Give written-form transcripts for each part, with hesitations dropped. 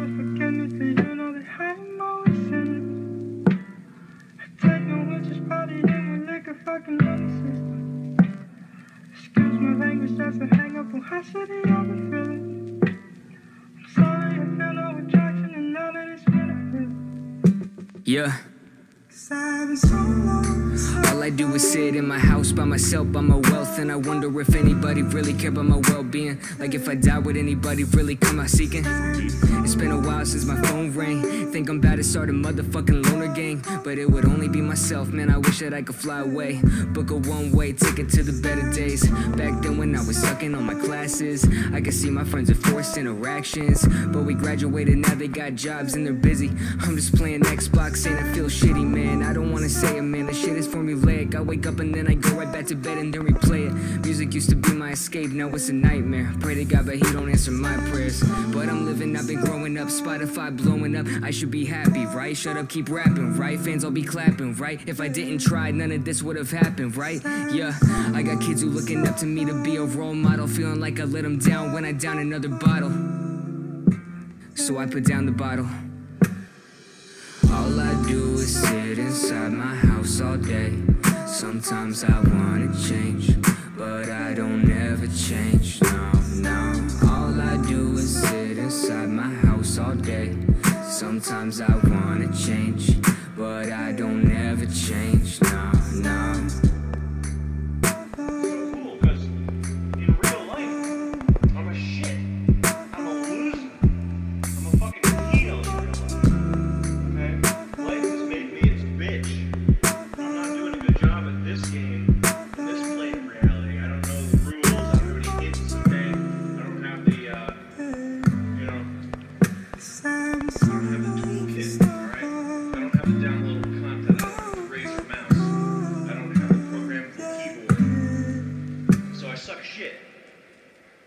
never forget me, so you know that I'm always sinning. I take no witches, party in my liquor, fucking nonsense. Excuse my language, that's a hang up on how shitty I've been feeling. I'm sorry, I feel no attraction, and now that it's been a Yeah. All I do is sit in my house by myself, by my wealth, and I wonder if anybody really care about my well-being. Like if I die, would anybody really come out seeking? It's been a while since my phone rang. Think I'm about to start a motherfucking loner gang, but it would only be myself, man. I wish that I could fly away, book a one-way ticket to the better days. Back then when I was sucking on my classes, I could see my friends with forced interactions, but we graduated, now they got jobs and they're busy. I'm just playing Xbox and it feels shitty, man. I don't wanna say it, man, this shit is formulaic. I wake up and then I go right back to bed and then replay it. Music used to be my escape, now it's a nightmare. Pray to God, but he don't answer my prayers. But I'm living, I've been growing up, Spotify blowing up. I should be happy, right? Shut up, keep rapping, right? Fans all be clapping, right? If I didn't try, none of this would have happened, right? Yeah, I got kids who looking up to me to be a role model, feeling like I let them down when I down another bottle. So I put down the bottle. All I do is sit inside my house all day. Sometimes I wanna change, but I don't ever change, no, no. All I do is sit inside my house all day. Sometimes I wanna change, but I don't ever change, no, no.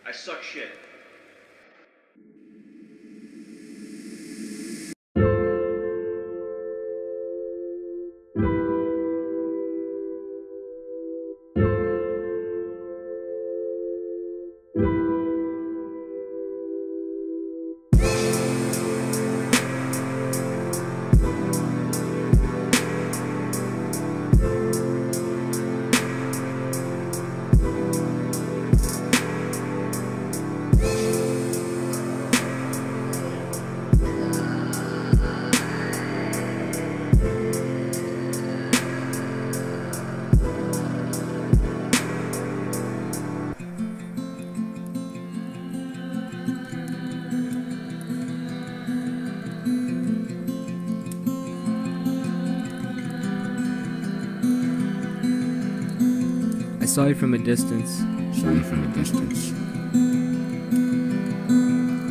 I suck shit. I saw you from a distance.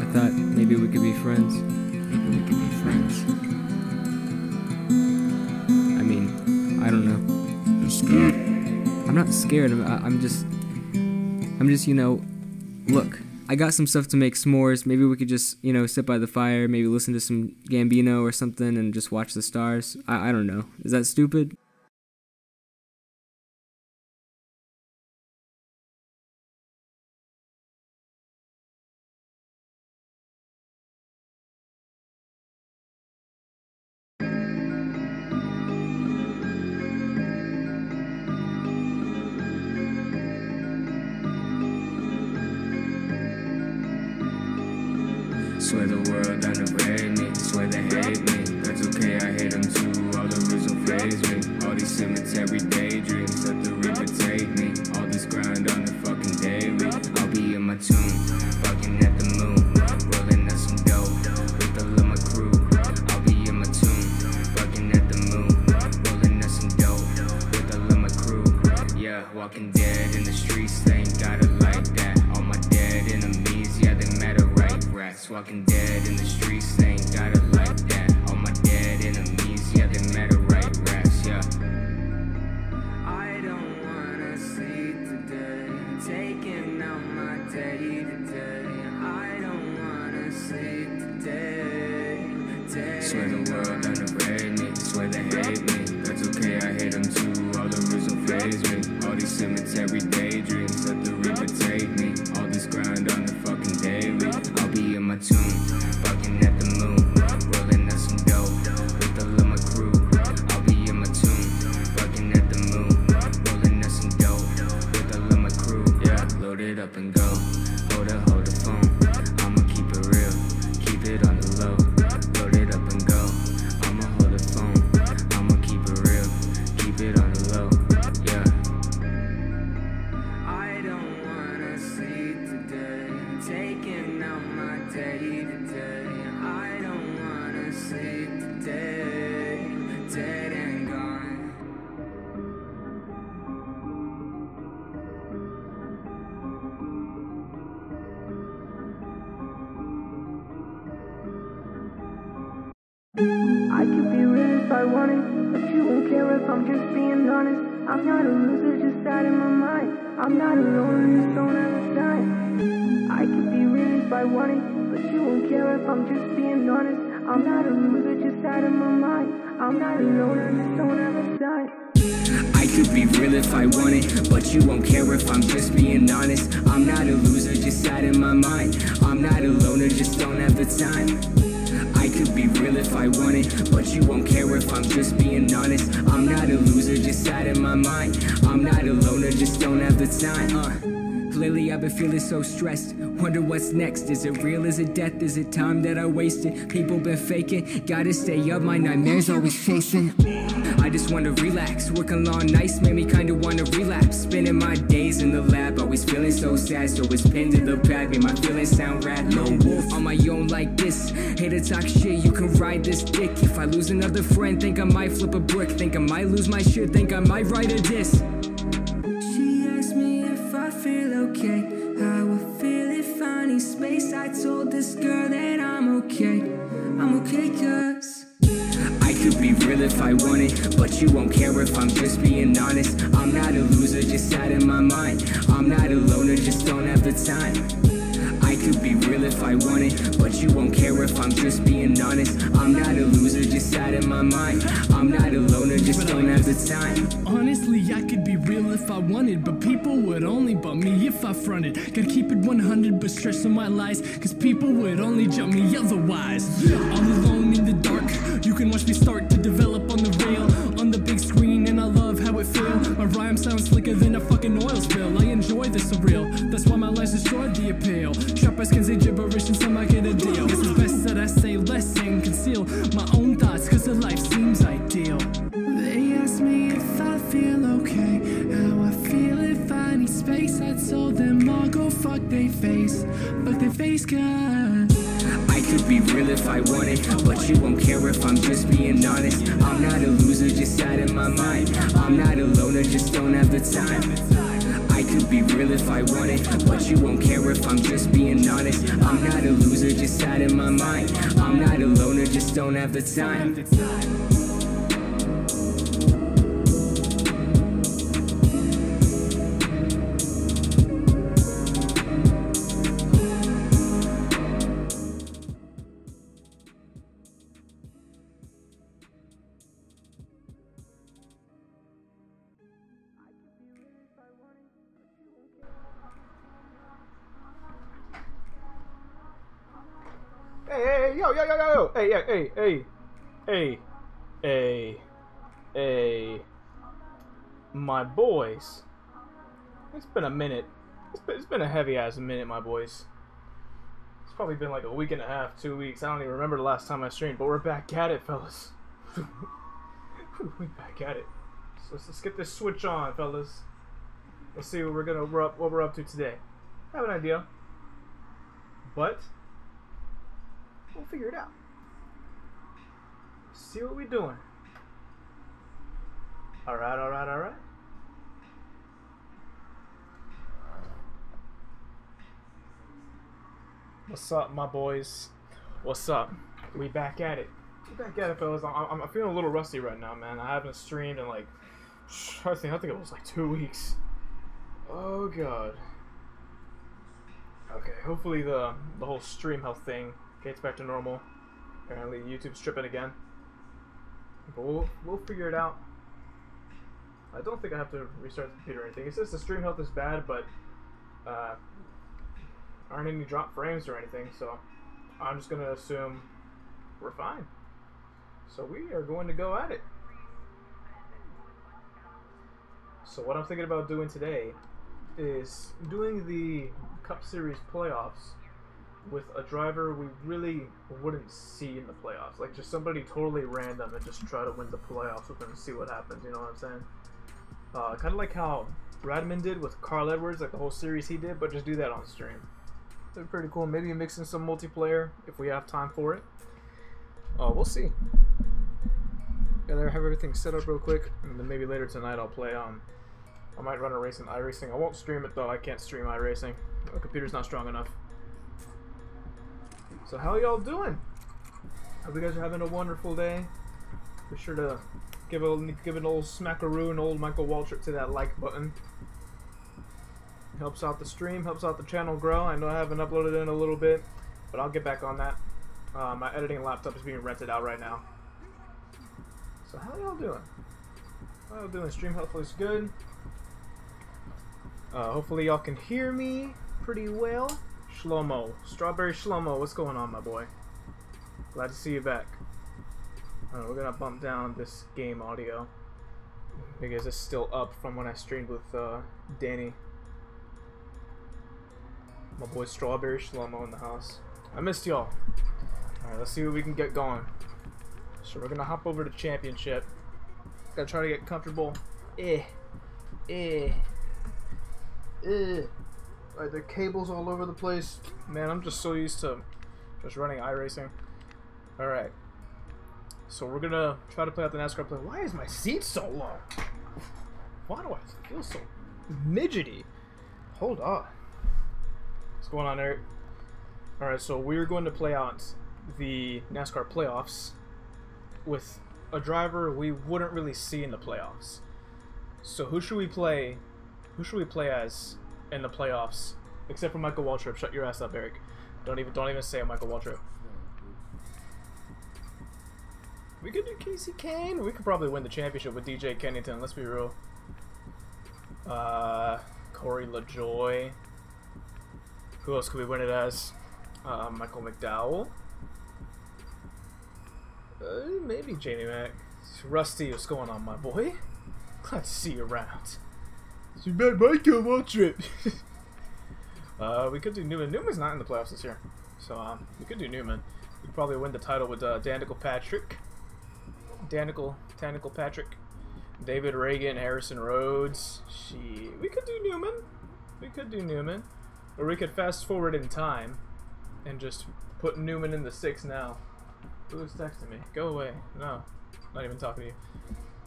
I thought maybe we could be friends. I mean, I don't know. You're scared? I'm not scared. I'm just, you know, look, I got some stuff to make s'mores. Maybe we could just, you know, sit by the fire, maybe listen to some Gambino or something and just watch the stars. I don't know. Is that stupid? Swear the world underrated me, swear they hate me. That's okay, I hate them too, all the rules don't faze me. All these cemetery daydreams, let the reaper take me. All this grind on the fucking daily. I'll be in my tune, bugging at the moon, rolling out some dope with all of my crew. I'll be in my tune, bugging at the moon, rolling out some dope with all of my crew. Yeah, walking dead in the streets, they ain't got it like that. All my dead enemies, yeah, they matter, right? Rats walking dead in the streets, they ain't got it like that. All my dead enemies, yeah, they matter, right? Rats, yeah. I don't wanna sleep today, taking out my day today. I don't wanna sleep today. Swear the world underrated me, swear they hate me. That's okay, I hate them too, all the rules don't faze me. All these cemetery daydreams, let the reaper take me. All this grind on the fucking daily. I'll be in my tune, bugging at the moon. being out my day to day. I don't wanna see the day dead and gone. I could be real if I wanted, but you won't care if I'm just being honest. I'm not a loser, just out of my mind. I'm not alone, just don't have a sign. I could be real if I wanted, but you won't care if I'm just being honest. I'm not a loser, just out of my mind. I'm not alone, I just don't have a sign. I could be real if I wanted, but you won't care if I'm just being honest. I'm not a loser, just out of my mind. I'm not a loner, just don't have the time. I could be real if I wanted, but you won't care if I'm just being honest. I'm not a loser, just out of my mind. I'm not a loner, just don't have the time. Lately I've been feeling so stressed. Wonder what's next. Is it real? Is it death? Is it time that I wasted? People been faking. Gotta stay up, my nightmares always chasing. I just wanna relax. Working long nights made me kinda wanna relapse. Spending my days in the lab, always feeling so sad. So it's pinned to the pad, made my feelings sound rad. Lone wolf on my own like this. Hate to talk shit, you can ride this dick. If I lose another friend, think I might flip a brick. Think I might lose my shit, think I might write a diss. She asked me if I feel okay, how I feel if I need space. I told this girl that I'm okay cause I could be real if I wanted, but you won't care if I'm just being honest. I'm not a loser, just out of my mind. I'm not a loner, just don't have the time. I could be real if I wanted, but you won't care if I'm just being honest. I'm not a loser, just out of my mind. I'm not a loner, just don't have the time. Honestly, I could be real if I wanted, but people would only bump me if I fronted. Gotta keep it 100, but stress on my lies, cause people would only jump me otherwise. All alone in the dark, you can watch me start to develop on the rail, on the big screen, and I love how it feels. My rhyme sounds slicker than a fucking oil spill. I enjoy the surreal, that's why my lines destroyed the appeal. Trappers can say gibberish and some I get a deal. Guess it's best that I say less and conceal my own thoughts, cause the life seems ideal. They ask me if I feel okay, how I feel if I need space. I told them all go fuck they face, cause I could be real if I wanted, but you won't care if I'm just being honest. I'm not a loser, just out of my mind. I'm not a loner, just don't have the time. I could be real if I wanted, but you won't care if I'm just being honest. I'm not a loser, just out of my mind. I'm not a loner, just don't have the time. Hey, my boys. It's been a minute. It's been a heavy ass minute, my boys. It's probably been like a week and a half, 2 weeks. I don't even remember the last time I streamed, but we're back at it, fellas. We're back at it. So let's get this switch on, fellas. Let's see what we're up to today. I have an idea, but we'll figure it out. See what we're doing. Alright. What's up, my boys? What's up? We back at it. We back at it, fellas. I'm feeling a little rusty right now, man. I haven't streamed in like, I think it was like 2 weeks. Oh god. Okay, hopefully the whole stream health thing gets back to normal. Apparently YouTube's tripping again. But we'll figure it out. I don't think I have to restart the computer or anything. It says the stream health is bad, but aren't any drop frames or anything, so I'm just gonna assume we're fine. So we are going to go at it. So what I'm thinking about doing today is doing the Cup Series playoffs with a driver we really wouldn't see in the playoffs. Like just somebody totally random and just try to win the playoffs with them and see what happens, you know what I'm saying? Kind of like how Bradman did with Carl Edwards, like the whole series he did, but just do that on stream. They're pretty cool. Maybe mixing some multiplayer if we have time for it. We'll see. Gotta have everything set up real quick, and then maybe later tonight I'll play. I might run a race in iRacing. I won't stream it though. I can't stream iRacing. My computer's not strong enough. So how y'all doing? Hope you guys are having a wonderful day. Be sure to give an old smackaroo and old Michael Waltrip to that like button. Helps out the stream, helps out the channel grow. I know I haven't uploaded in a little bit, but I'll get back on that. My editing laptop is being rented out right now. So how y'all doing? How y'all doing? Stream hopefully is good. Hopefully y'all can hear me pretty well. Shlomo, Strawberry Shlomo, what's going on, my boy? Glad to see you back. We're gonna bump down this game audio because it's still up from when I streamed with Danny. My boy Strawberry Shlomo in the house. I missed y'all. Alright, let's see what we can get going. So we're gonna hop over to championship. Gotta try to get comfortable. Like there are cables all over the place. Man, I'm just so used to just running iRacing. Alright. So we're gonna try to play out the NASCAR play. Why is my seat so low? Why do I feel so midgety? Hold on. What's going on, Eric? Alright, so we're going to play out the NASCAR playoffs with a driver we wouldn't really see in the playoffs. So who should we play? Who should we play as in the playoffs? Except for Michael Waltrip. Shut your ass up, Eric. Don't even say Michael Waltrip. We could do Casey Kane. We could probably win the championship with DJ Kennington. Let's be real. Corey LaJoy. Who else could we win it as? Michael McDowell. Maybe Jamie Mack. Rusty, what's going on, my boy? Glad to see you around. You met Michael Waltrip. We could do Newman. Newman's not in the playoffs this year, so we could do Newman. We'd probably win the title with Danica Patrick. Danica Patrick. David Reagan, Harrison Rhodes. We could do Newman. We could do Newman. Or we could fast forward in time and just put Newman in the 6 now. Who's texting me? Go away. No. Not even talking to you.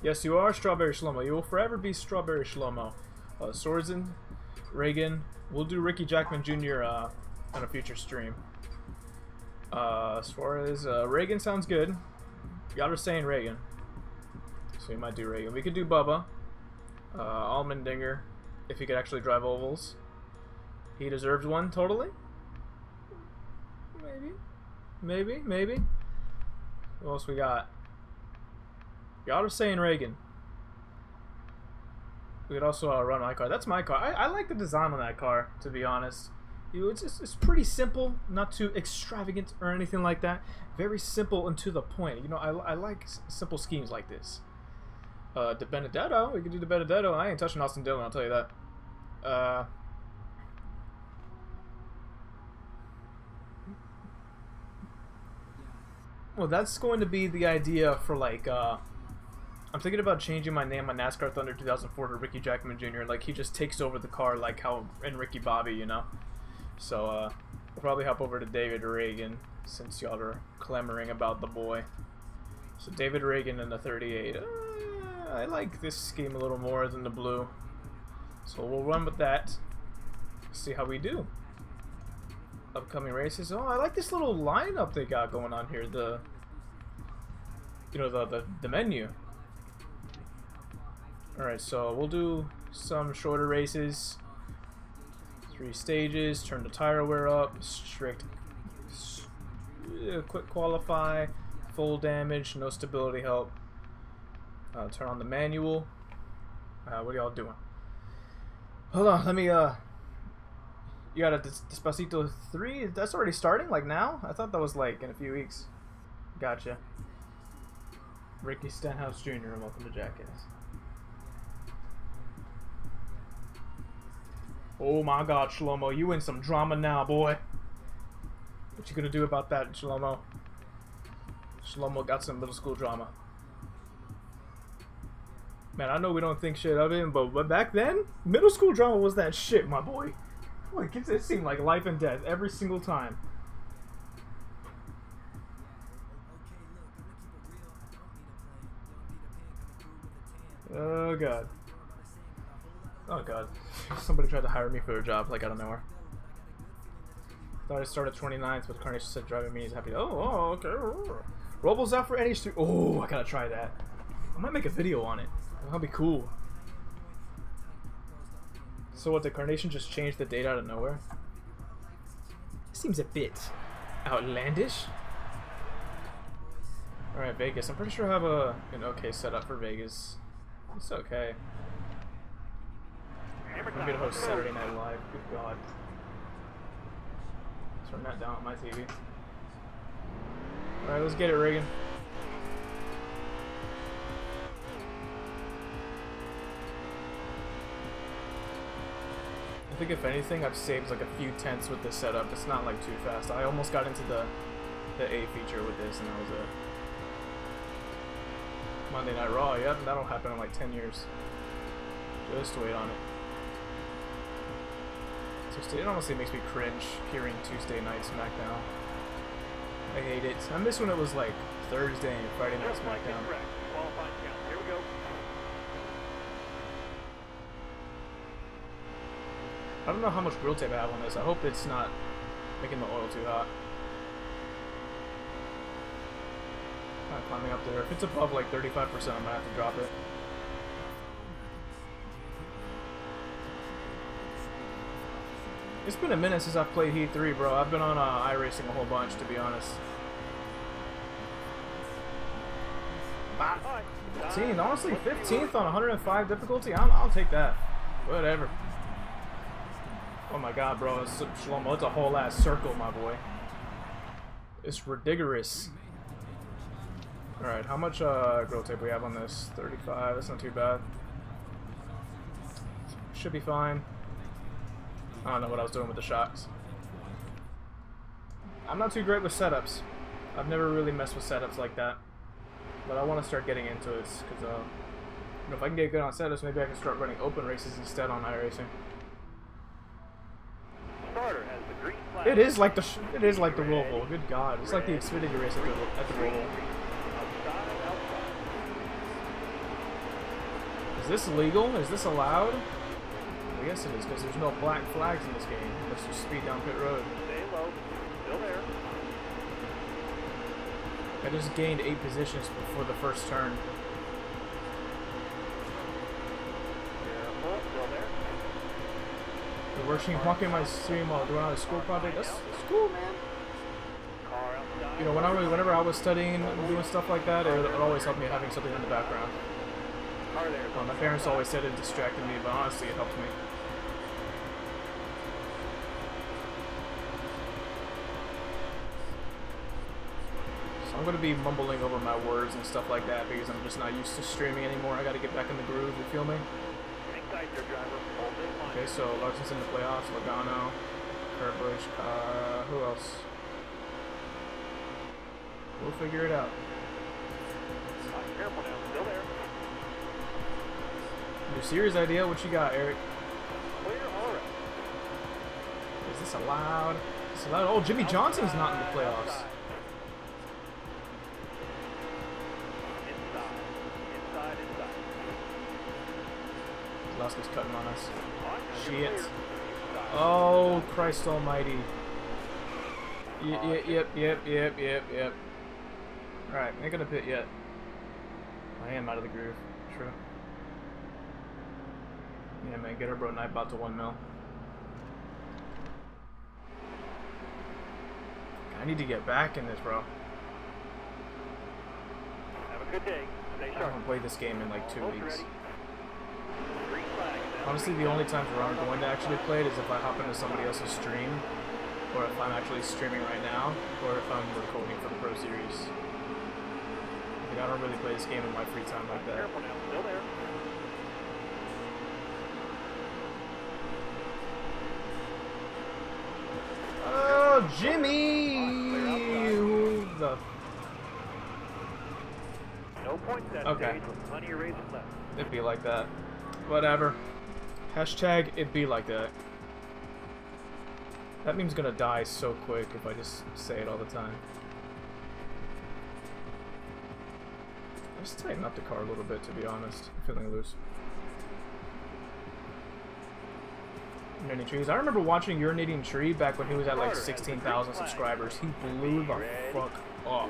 Yes, you are Strawberry Shlomo. You will forever be Strawberry Shlomo. Sorensen, Reagan. We'll do Ricky Jackman Jr. On a future stream. As far as Reagan sounds good. Y'all are saying Reagan. So we might do Reagan. We could do Bubba. Allmendinger. If he could actually drive ovals. He deserves one, totally. Maybe. What else we got? Y'all are saying Reagan. We could also run my car. That's my car. I like the design on that car, to be honest. It's pretty simple, not too extravagant or anything like that. Very simple and to the point. You know, I like simple schemes like this. De Benedetto. We could do De Benedetto. I ain't touching Austin Dillon, I'll tell you that. Well, that's going to be the idea for, like, I'm thinking about changing my name on NASCAR Thunder 2004 to Ricky Jackman Jr. Like, he just takes over the car like how in Ricky Bobby, you know? So, we'll probably hop over to David Reagan, since y'all are clamoring about the boy. So, David Reagan in the 38. I like this scheme a little more than the blue. So, we'll run with that. See how we do. Upcoming races. Oh, I like this little lineup they got going on here. The menu. Alright, so we'll do some shorter races. 3 stages. Turn the tire wear up. Strict. Quick qualify. Full damage. No stability help. Turn on the manual. What are y'all doing? Hold on. Let me You got a Despacito 3? That's already starting? Like now? I thought that was like in a few weeks. Gotcha. Ricky Stenhouse Jr. Welcome to Jackass. Oh my god, Shlomo. You in some drama now, boy. What you gonna do about that, Shlomo? Shlomo got some middle school drama. Man, I know we don't think shit of him, but back then, middle school drama was that shit, my boy. Like, it seemed like life and death every single time. Oh god. Oh god. Somebody tried to hire me for a job, like, out of nowhere. Thought I started 29th, but Carnation said driving me is happy. Oh, okay. Robles out for NH3. Oh, I gotta try that. I might make a video on it. That'll be cool. So what, did Carnation just change the date out of nowhere? Seems a bit outlandish. Alright, Vegas. I'm pretty sure I have an okay setup for Vegas. It's okay. I'm gonna host Saturday Night Live. Good god. Turn that down on my TV. Alright, let's get it, Reagan. I think if anything, I've saved like a few tenths with this setup. It's not like too fast. I almost got into the A feature with this, and that was it. Monday Night Raw, yep, that'll happen in like 10 years. Just wait on it. It honestly makes me cringe hearing Tuesday Night SmackDown. I hate it. I miss when it was like Thursday and Friday Night SmackDown. Here we go. I don't know how much grill tape I have on this. I hope it's not making the oil too hot. Kind of climbing up there. If it's above like 35%, I'm gonna have to drop it. It's been a minute since I've played Heat 3, bro. I've been on iRacing a whole bunch, to be honest. 15, honestly, 15th on 105 difficulty. I'll take that. Whatever. Oh my god, bro. It's Shlomo. It's a whole ass circle, my boy. It's ridiculous. Alright, how much grill tape we have on this? 35. That's not too bad. Should be fine. I don't know what I was doing with the shocks. I'm not too great with setups. I've never really messed with setups like that. But I want to start getting into it, because you know, if I can get good on setups, maybe I can start running open races instead on iRacing. It is like the Roval. Good God, it's like the Xfinity race at the Roval. Is this legal? Is this allowed? I guess it is, because there's no black flags in this game. Let's just speed down pit road. Stay low. Still there. I just gained 8 positions before the first turn. Careful. Still there. You're watching my stream while doing a school project. That's cool, man. Car outside. You know, whenever I was studying and doing stuff like that, it always helped me having something in the background. Car there. My parents always said it distracted me, but honestly, it helped me. I'm gonna be mumbling over my words and stuff like that because I'm just not used to streaming anymore. I gotta get back in the groove, you feel me? Okay, so Larson's in the playoffs, Logano, Kurt Busch, who else? We'll figure it out. Careful now, still there. Your series idea, what you got, Eric? Clear, alright. Is this allowed? Is this allowed? Oh, Jimmy Johnson's not in the playoffs. Inside. Laska's cutting on us. Shit. Oh, Christ almighty. Yep. Alright, ain't gonna pit yet. I am out of the groove. True. Yeah, man, get her bro knife out to 1 mil. I need to get back in this, bro. Have a good day. Stay I sharp. haven't played this game in like 2 Almost weeks. ready. Green flag. Honestly, the only times where I'm going to actually play it is if I hop into somebody else's stream, or if I'm actually streaming right now, or if I'm recording for the Pro Series. Like, I don't really play this game in my free time like that. Careful now, still there. Oh, Jimmy! Who the... No points that Okay. stage with plenty of races left. It'd be like that. Whatever. Hashtag it be like that. That meme's gonna die so quick if I just say it all the time. Just tighten up the car a little bit, to be honest. I'm feeling loose. Urinating Trees. I remember watching Urinating Tree back when he was at like 16,000 subscribers. He blew the fuck up.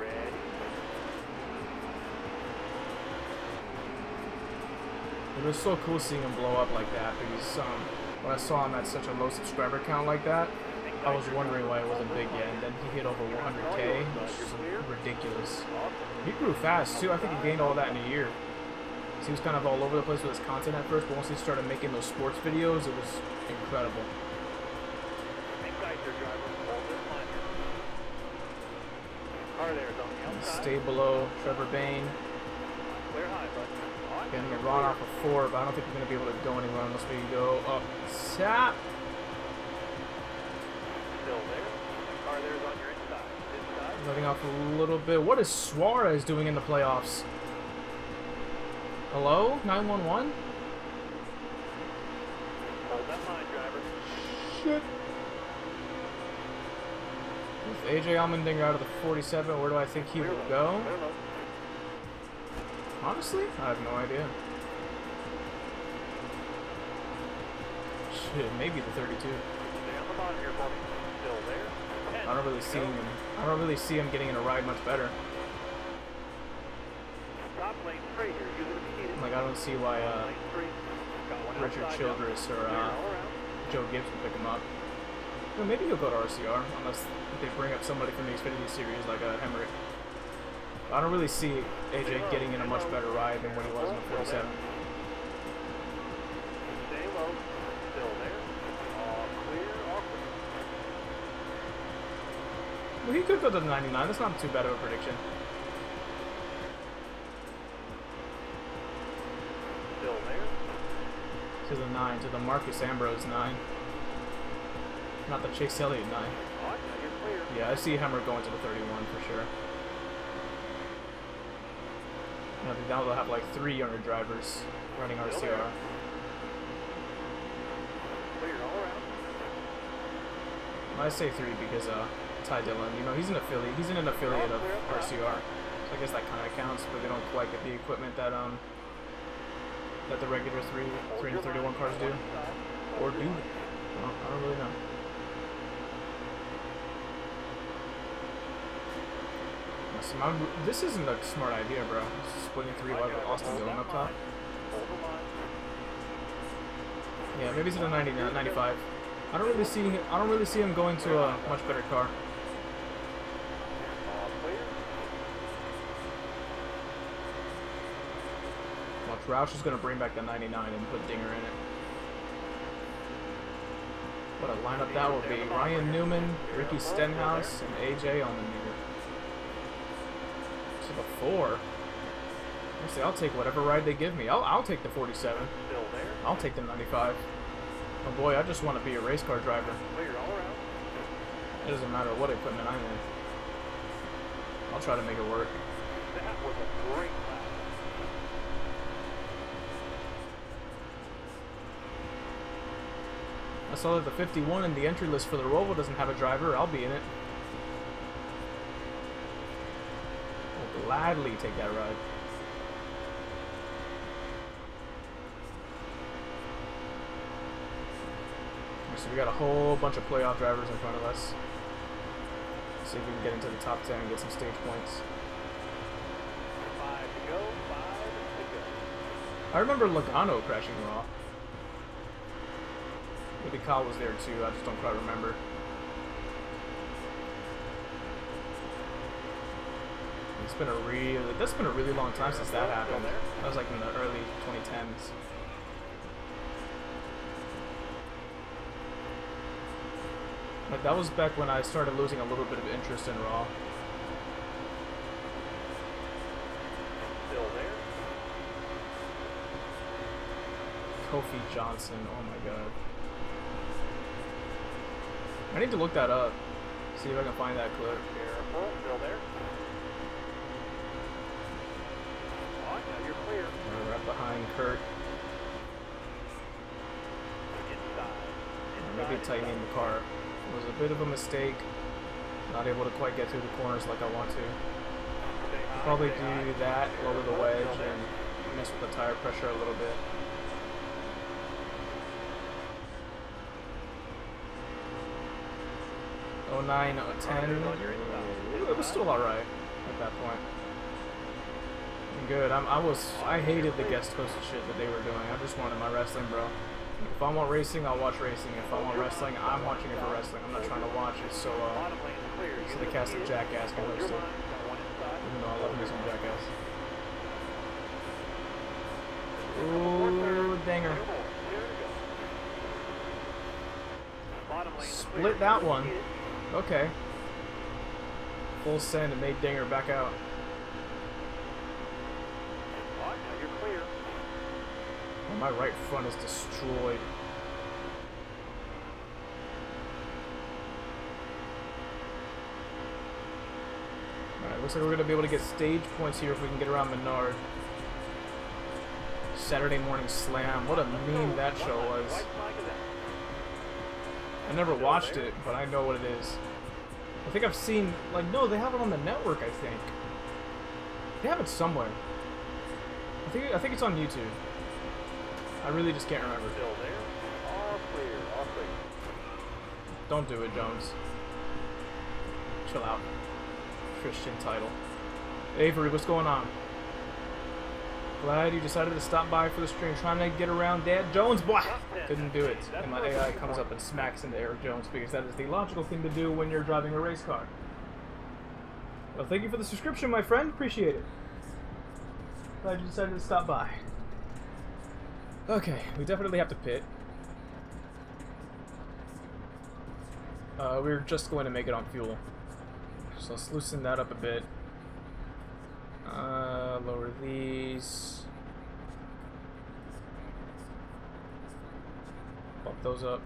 It was so cool seeing him blow up like that because when I saw him at such a low subscriber count like that, I was wondering why it wasn't big yet, and then he hit over 100K, which is ridiculous. He grew fast too. I think he gained all that in a year. So he was kind of all over the place with his content at first, but once he started making those sports videos, it was incredible. Stay below Trevor Bain. Getting a run off of 4, but I don't think we're going to be able to go anywhere unless we go up tap. Still there. The car there is on your inside. Letting off a little bit. What is Suarez doing in the playoffs? Hello? 911? Hold that line, driver. Shit. With AJ Allmendinger out of the 47, where do I think he will go? Honestly, I have no idea. Shit, maybe the 32. Stay on the bottom here, buddy. Still there. I don't really see him. I don't really see him getting in a ride much better. Stop lane straight here. Use it if you need it. Like I don't see why Lane straight. Got one Richard outside, Childress or Clear all around. Joe Gibbs will pick him up. Well, maybe he'll go to RCR unless they bring up somebody from the Xfinity series like Hemrick. I don't really see AJ getting in a much better ride than when he was in the 47. Stay low. Still there. All clear. All clear. Well, he could go to the 99. That's not too bad of a prediction. Still there. To the 9, to the Marcus Ambrose 9. Not the Chase Elliott 9. All right, now you're clear. Yeah, I see Hemrick going to the 31 for sure. Now they'll have like 3 younger drivers running RCR. Clear all around. I say 3 because Ty Dillon, you know, he's an affiliate. He's in an affiliate of RCR, so I guess that kind of counts. But they don't quite get the equipment that that the regular 3 and 31 cars do, or do. Well, I don't really know. This isn't a smart idea, bro. Splitting 3 wide with Austin Dillon up top. Yeah, maybe it's a 95. I don't really see him going to a much better car. Roush is going to bring back the 99 and put Dinger in it. What a lineup that would be. Ryan Newman, Ricky Stenhouse, and AJ on the meter. To the 4. Honestly, I'll take whatever ride they give me. I'll take the 47. I'll take the 95. Oh boy, I just want to be a race car driver. It doesn't matter what equipment I'm in. I'll try to make it work. That was a great lap. I saw that the 51 in the entry list for the Roval doesn't have a driver. I'll be in it. I'll gladly take that ride. So we got a whole bunch of playoff drivers in front of us. See if we can get into the top 10 and get some stage points. 5 to go, 5 to go. I remember Logano crashing Raw. Maybe Kyle was there too, I just don't quite remember. That's been a really long time since that happened. That was like in the early 2010s. Like that was back when I started losing a little bit of interest in Raw. Still there. Kofi Johnson, oh my god. I need to look that up. See if I can find that clip. Careful, still there. All right, now you're clear. We're right behind Kurt. Inside. Maybe tightening the car a was a bit of a mistake. Not able to quite get through the corners like I want to. Probably do that, lower the wedge, and mess with the tire pressure a little bit. Oh 09, 10. It was still alright at that point. Good. I hated the guest hosted shit that they were doing. I just wanted my wrestling, bro. If I want racing, I'll watch racing. If I want wrestling, I'm watching it for wrestling. I'm not trying to watch it so the cast of Jackass can host it. Even though I love me some Jackass. Ooh, danger. Split that one. Okay. Full send and made Dinger back out. Oh, my right front is destroyed. Alright, looks like we're going to be able to get stage points here if we can get around Menard. Saturday Morning Slam. What a meme that show was. I never watched it, but I know what it is. I think I've seen, like, no, they have it on the network, I think. They have it somewhere. I think it's on YouTube. I really just can't remember. Still there. All clear. All clear. Don't do it, Jones. Chill out. Christian title. Avery, what's going on? Glad you decided to stop by for the stream. Trying to get around Dad Jones, boy. Couldn't do it. And my AI comes up and smacks into Eric Jones because that is the logical thing to do when you're driving a race car. Well, thank you for the subscription, my friend. Appreciate it. Glad you decided to stop by. Okay, we definitely have to pit. We're just going to make it on fuel. So let's loosen that up a bit. Lower these. Bump those up.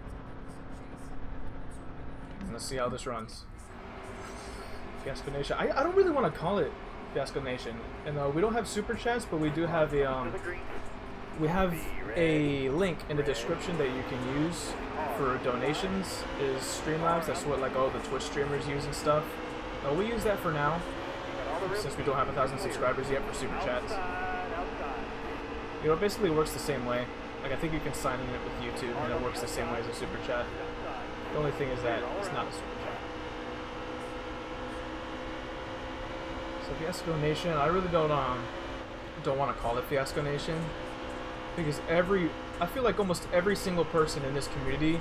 And let's see how this runs. Fiasco Nation. I don't really want to call it Fiasco Nation. And we don't have super chats, but we do have a link in the description that you can use for donations. Is Streamlabs. That's what like all the Twitch streamers use and stuff. We use that for now, since we don't have 1,000 subscribers yet for super chats. You know, it basically works the same way. Like, I think you can sign in it with YouTube, and it works the same way as a super chat. The only thing is that it's not a super chat. So Fiasco Nation, I really don't want to call it Fiasco Nation, because I feel like almost every single person in this community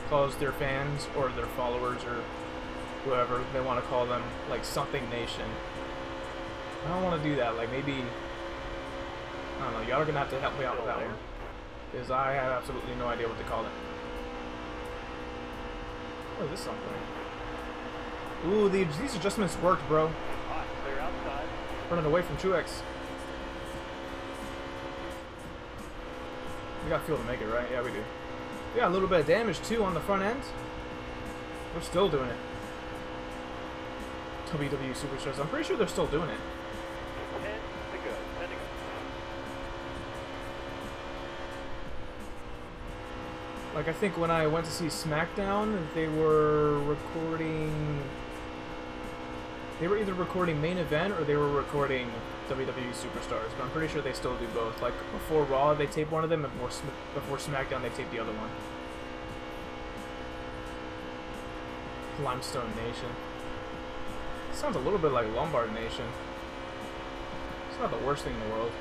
calls their fans or their followers or whoever they want to call them, like, something nation. I don't want to do that. Like, maybe, I don't know, y'all are gonna have to help me out with that one, because I have absolutely no idea what to call it. What is this something? Ooh, these adjustments worked, bro. Clear outside. Running away from Truex. We got fuel to make it, right? Yeah, we do. We got a little bit of damage too on the front end. We're still doing it. WWE Superstars. I'm pretty sure they're still doing it. 10 to go. 10 to go. Like, I think when I went to see SmackDown, they were recording... They were either recording Main Event or they were recording WWE Superstars, but I'm pretty sure they still do both. Like, before Raw, they tape one of them, and before SmackDown, they tape the other one. Limestone Nation. Sounds a little bit like Lombard Nation. It's not the worst thing in the world.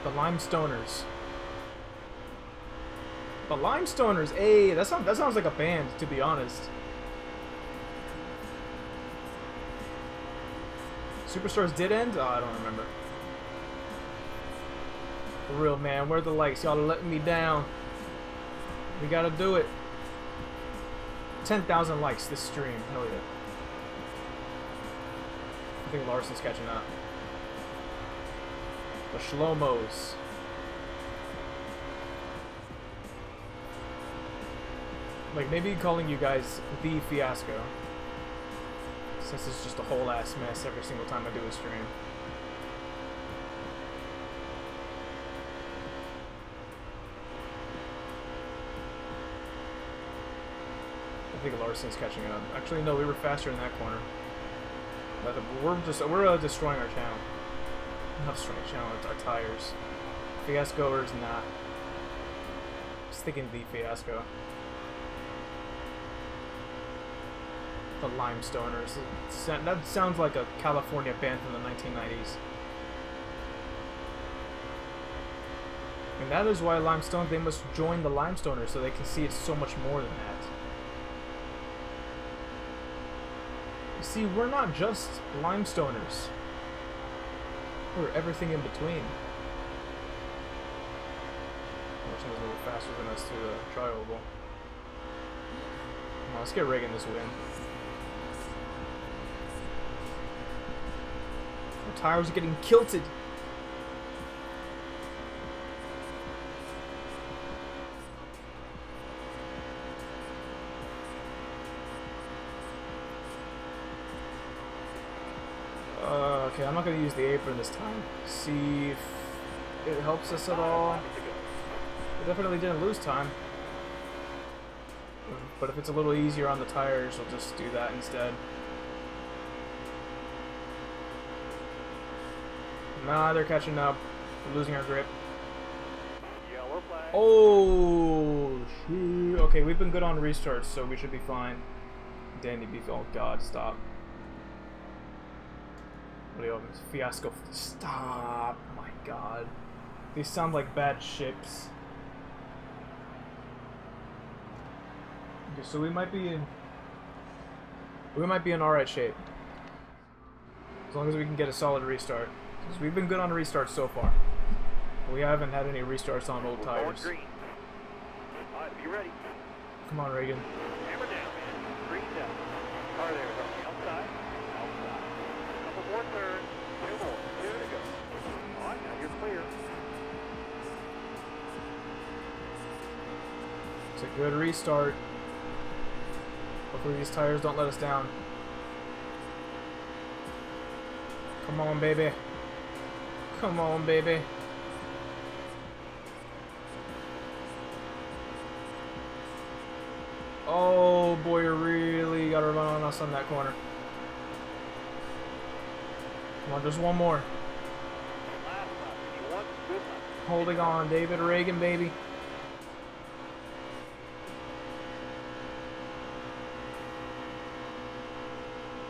The Limestoners. The Limestoners, hey, that sounds like a band, to be honest. Superstars did end? Oh, I don't remember. For real, man, where are the likes? Y'all are letting me down. We gotta do it. 10,000 likes this stream. Hell yeah. I think Larson's catching up. The Shlomos. Like, maybe calling you guys the Fiasco, since it's just a whole ass mess every single time I do a stream. think Larson's catching up. Actually, no, we were faster in that corner. But we're destroying our channel. Not destroying the channel, it's our tires. Fiasco is not. Just thinking the Fiasco. The Limestoners. That sounds like a California band from the 1990s. And that is why Limestone, they must join the Limestoners so they can see it's so much more than that. You see, we're not just Limestoners. We're everything in between. Fortunately, a little faster than us through the tri-oval. Come on, let's get Reagan this win. Our tires are getting kilted. Okay, I'm not going to use the apron this time. See if it helps us at all. We definitely didn't lose time. But if it's a little easier on the tires, we'll just do that instead. Nah, they're catching up. We're losing our grip. Yellow flag. Oh, shoot. Okay, we've been good on restarts, so we should be fine. Danny Beef. Oh, God, stop. What do you have? Fiasco. Stop. Oh, my God. These sound like bad ships. Okay, so we might be in alright shape. As long as we can get a solid restart. Because we've been good on restarts so far. We haven't had any restarts on old tires. Green. Alright, be ready. Come on, Reagan. Hammer down, man. Green down. Car there is on the outside. Outside. Couple more turns. Two more. Two to go. Alright, now you're clear. It's a good restart. Hopefully these tires don't let us down. Come on, baby. Come on, baby. Oh boy, you really gotta run on us on that corner. Come on, just one more. Last lap. You want good lap. Holding on, David Reagan, baby.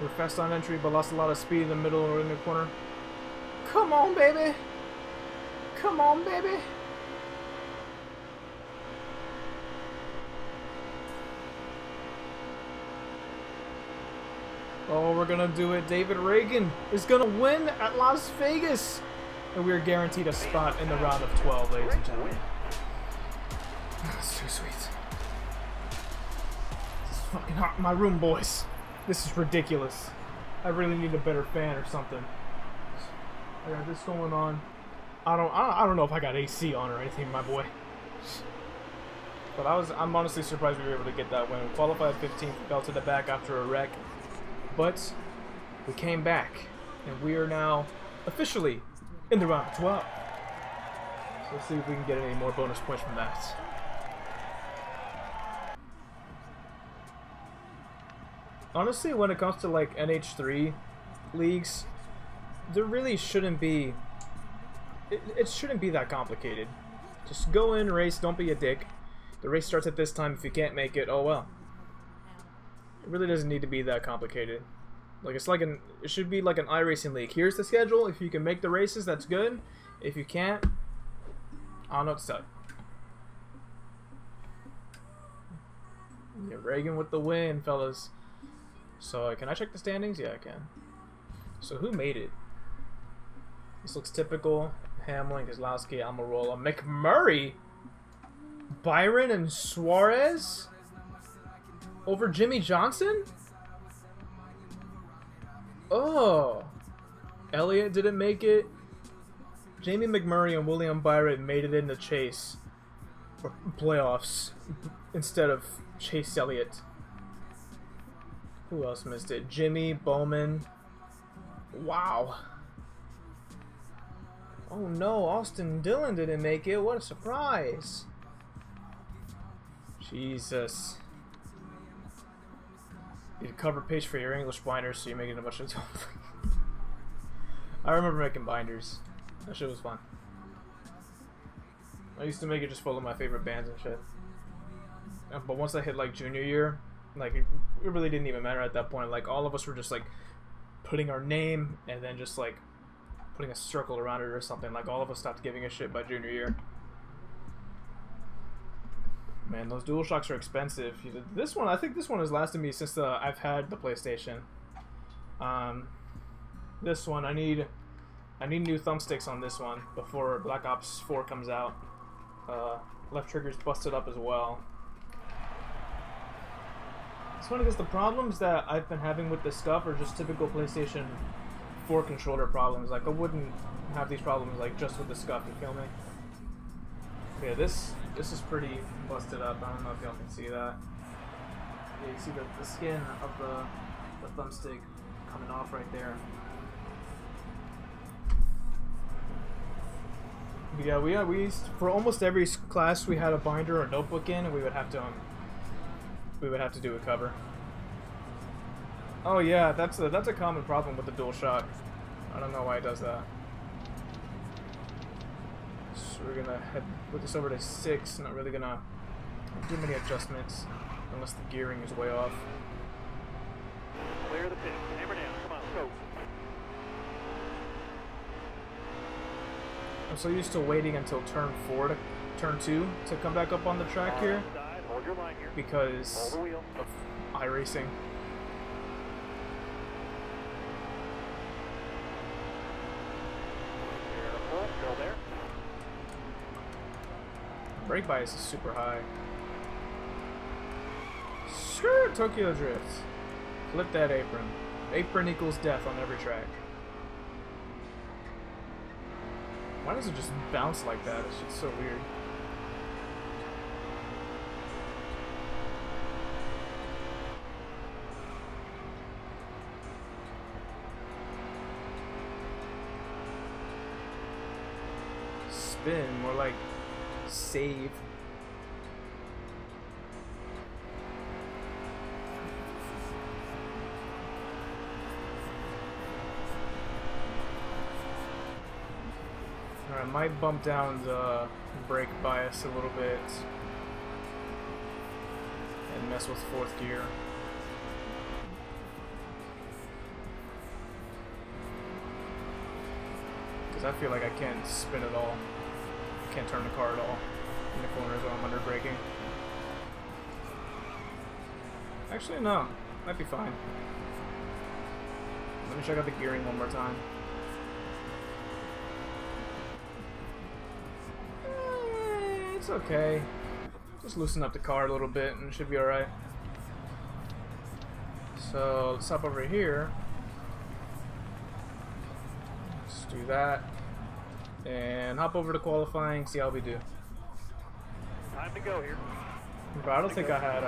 We're fast on entry, but lost a lot of speed in the middle or in the corner. Come on, baby. Come on, baby. Oh, we're gonna do it. David Reagan is gonna win at Las Vegas. And we are guaranteed a spot in the round of 12, ladies and gentlemen. That's too sweet. It's fucking hot in my room, boys. This is ridiculous. I really need a better fan or something. I got this going on. I don't know if I got AC on or anything, my boy. But I'm honestly surprised we were able to get that win. We qualified 15th, fell to the back after a wreck. But we came back, and we are now officially in the round of 12. So let's see if we can get any more bonus points from that. Honestly, when it comes to like NH3 leagues, there really shouldn't be. It shouldn't be that complicated. Just go in, race, don't be a dick. The race starts at this time. If you can't make it, oh well. It really doesn't need to be that complicated. Like it should be like an iRacing league. Here's the schedule. If you can make the races, that's good. If you can't, I don't know what to tell you. Yeah, Reagan with the win, fellas. So can I check the standings? Yeah, I can. So who made it? This looks typical. Hamlin, Keselowski, Almirola, McMurray, Byron, and Suarez over Jimmy Johnson? Oh, Elliott didn't make it. Jamie McMurray and William Byron made it in the chase or playoffs instead of Chase Elliott. Who else missed it? Jimmy Bowman. Wow. Oh no, Austin Dillon didn't make it. What a surprise. Jesus. You cover page for your English binders, so you're making a bunch of. I remember making binders. That shit was fun. I used to make it just full of my favorite bands and shit. But once I hit like junior year, like it really didn't even matter at that point. Like all of us were just like putting our name and then just like putting a circle around it or something. Like all of us stopped giving a shit by junior year. Man, those DualShocks are expensive. This one, I think this one has lasted me since I've had the PlayStation. This one, I need new thumbsticks on this one before Black Ops 4 comes out. Left trigger's busted up as well. It's funny because the problems that I've been having with this stuff are just typical PlayStation 4 controller problems. Like I wouldn't have these problems like just with the scuff, you feel me? Yeah, this is pretty busted up. I don't know if y'all can see that. Yeah, you see the skin of the thumbstick coming off right there. Yeah, we used, for almost every class we had a binder or notebook in, and we would have to do a cover. Oh yeah, that's a common problem with the DualShock. I don't know why it does that. So we're gonna put this over to 6. Not really gonna do many adjustments unless the gearing is way off. Clear the pit. Hammer down. Come on, go. I'm so used to waiting until turn 2 to come back up on the track here Hold your line here. because Hold the wheel. of iRacing. Careful. Go there. Brake bias is super high. Sure, Tokyo Drift. Flip that apron. Apron equals death on every track. Why does it just bounce like that? It's just so weird. Spin, more like save. I might bump down the brake bias a little bit and mess with 4th gear. Because I feel like I can't spin at all. Can't turn the car at all in the corners while I'm under braking. Actually, no. Might be fine. Let me check out the gearing one more time. It's okay. Just loosen up the car a little bit and it should be alright. So let's hop over here. Let's do that. And hop over to qualifying, see how we do. Time to go here. But I don't think I had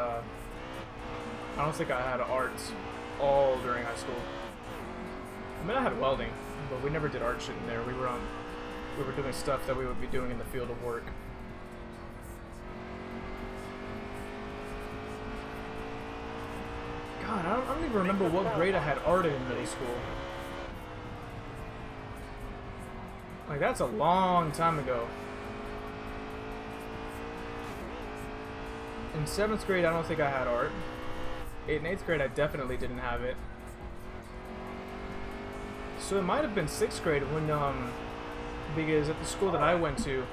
arts all during high school. I mean, I had welding, but we never did art shit in there. We were doing stuff that we would be doing in the field of work. God, I don't even remember what grade I had art in middle school. Like, that's a long time ago. In 7th grade, I don't think I had art. 8th and 8th grade, I definitely didn't have it. So it might have been 6th grade when, because at the school that I went to,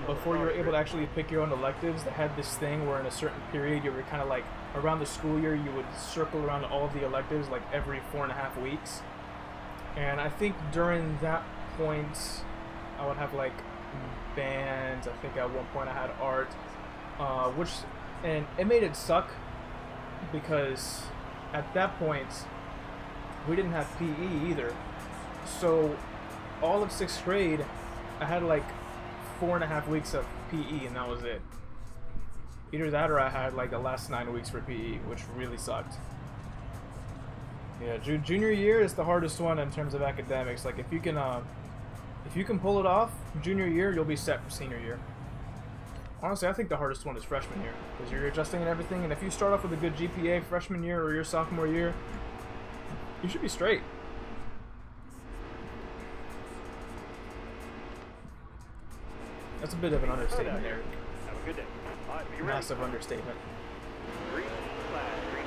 before you were able to actually pick your own electives, they had this thing where in a certain period you were kind of like, around the school year, you would circle around all of the electives like every 4.5 weeks. And I think during that point, I would have like bands. I think at one point I had art, and it made it suck because at that point we didn't have PE either. So all of 6th grade, I had like 4.5 weeks of PE, and that was it. Either that or I had like the last 9 weeks for PE, which really sucked. Yeah, junior year is the hardest one in terms of academics. Like if you can pull it off, junior year, you'll be set for senior year. Honestly, I think the hardest one is freshman year, because you're adjusting and everything, and if you start off with a good GPA freshman year or your sophomore year, you should be straight. That's a bit of an understatement there. Have a good day. All right, be ready. Massive understatement. Green flag, green.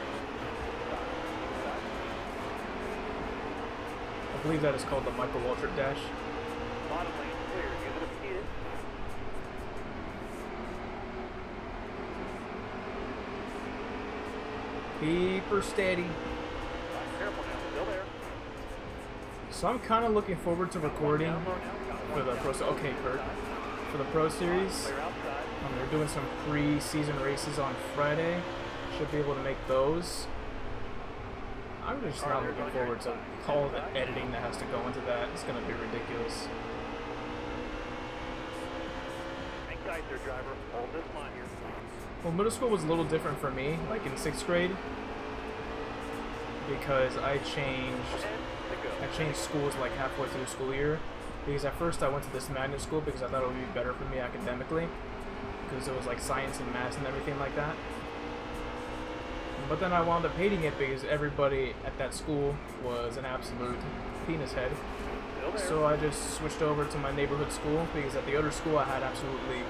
I believe that is called the Michael Waltrip dash. Bottom lane clear. Use it if you need it. Keeper steady. Right, careful now. Still there. So I'm kind of looking forward to recording Down low now. Got for the pro. Okay, Kurt. For the pro series, Clear outside. they're doing some pre-season races on Friday. Should be able to make those. I'm just not looking forward to all the editing that has to go into that. It's gonna be ridiculous. Hang tight there, driver. Hold this line here. Well, middle school was a little different for me, like in 6th grade, because I changed schools like halfway through the school year. Because at first I went to this magnet school because I thought it would be better for me academically, because it was like science and math and everything like that. But then I wound up hating it because everybody at that school was an absolute penis head. So I just switched over to my neighborhood school, because at the other school I had absolutely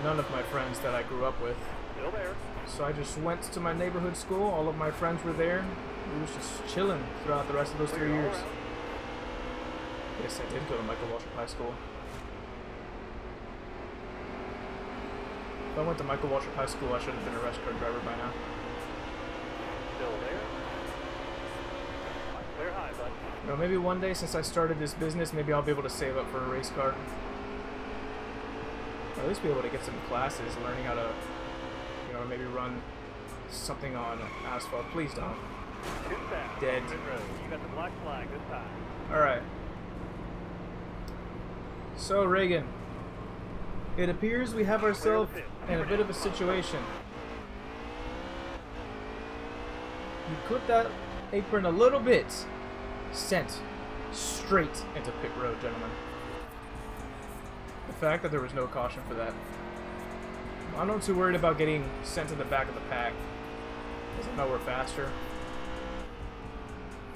none of my friends that I grew up with. Still there. So I just went to my neighborhood school. All of my friends were there. We was just chilling throughout the rest of those 3 years. Yes, I did go to Michael Waltrip High School. If I went to Michael Waltrip High School, I should have been a race car driver by now. Still there. Clear high, bud. You know, maybe one day, since I started this business, maybe I'll be able to save up for a race car. Or at least be able to get some classes, learning how to, you know, maybe run something on asphalt. Please don't. Too fast. Dead. Good road. You got the black flag this time. Alright. So, Reagan, it appears we have ourselves in a bit of a situation. You put that apron a little bit, sent straight into pit road, gentlemen. The fact that there was no caution for that. I'm not too worried about getting sent to the back of the pack, because I know we're faster.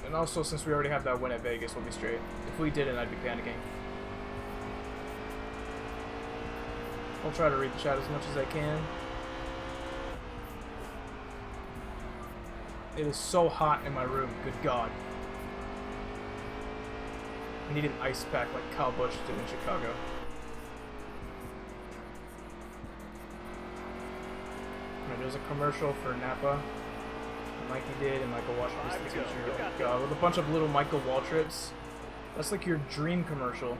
And also, since we already have that win at Vegas, we'll be straight. If we didn't, I'd be panicking. I'll try to read the chat as much as I can. It is so hot in my room, good God. I need an ice pack like Kyle Busch did in Chicago. Right, there's a commercial for Napa. Mikey did, and Michael Waltrip was the teacher. Oh God, with a bunch of little Michael Waltrips. That's like your dream commercial.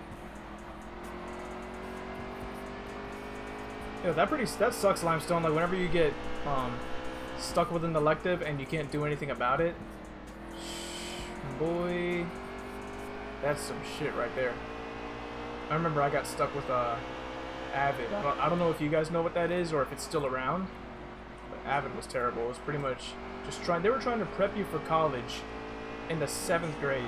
Yeah, that sucks, Limestone. Like whenever you get stuck with an elective and you can't do anything about it, boy, that's some shit right there. I remember I got stuck with Avid. I don't know if you guys know what that is or if it's still around, but Avid was terrible. It was pretty much just they were trying to prep you for college in the 7th grade.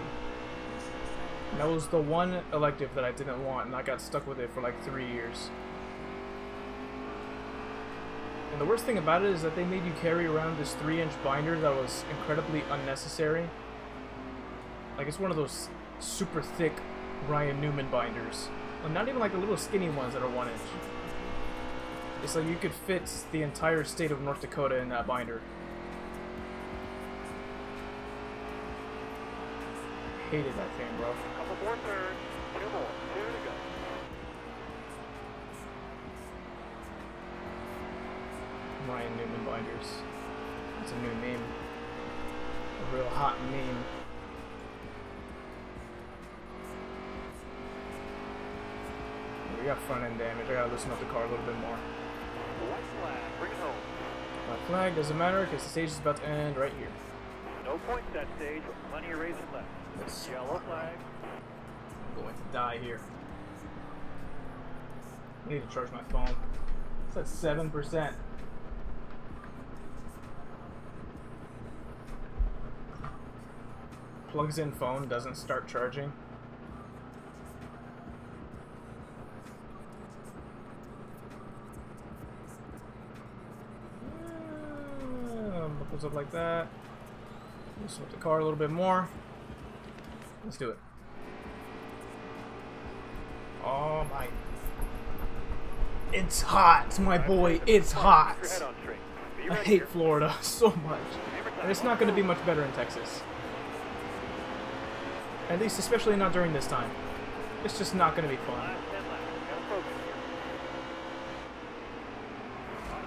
And that was the one elective that I didn't want, and I got stuck with it for like 3 years. And the worst thing about it is that they made you carry around this 3-inch binder that was incredibly unnecessary. Like, it's one of those super thick Ryan Newman binders. Well, not even like the little skinny ones that are 1 inch. It's like you could fit the entire state of North Dakota in that binder. Hated that thing, bro. Couple more turns. 2 more. 2 to go. Ryan Newman binders. That's a new meme. A real hot meme. We got front end damage. I gotta loosen up the car a little bit more. White flag. Bring it home. My flag doesn't matter because the stage is about to end right here. No points that stage. Plenty of racing left. Yes. Yellow flag. I'm going to die here. I need to charge my phone. It's at 7%. Plugs in phone, doesn't start charging. Goes up like that. Loosen up the car a little bit more. Let's do it. Oh my. It's hot, my boy. It's hot. I hate Florida so much. And it's not going to be much better in Texas. At least, especially not during this time. It's just not going to be fun.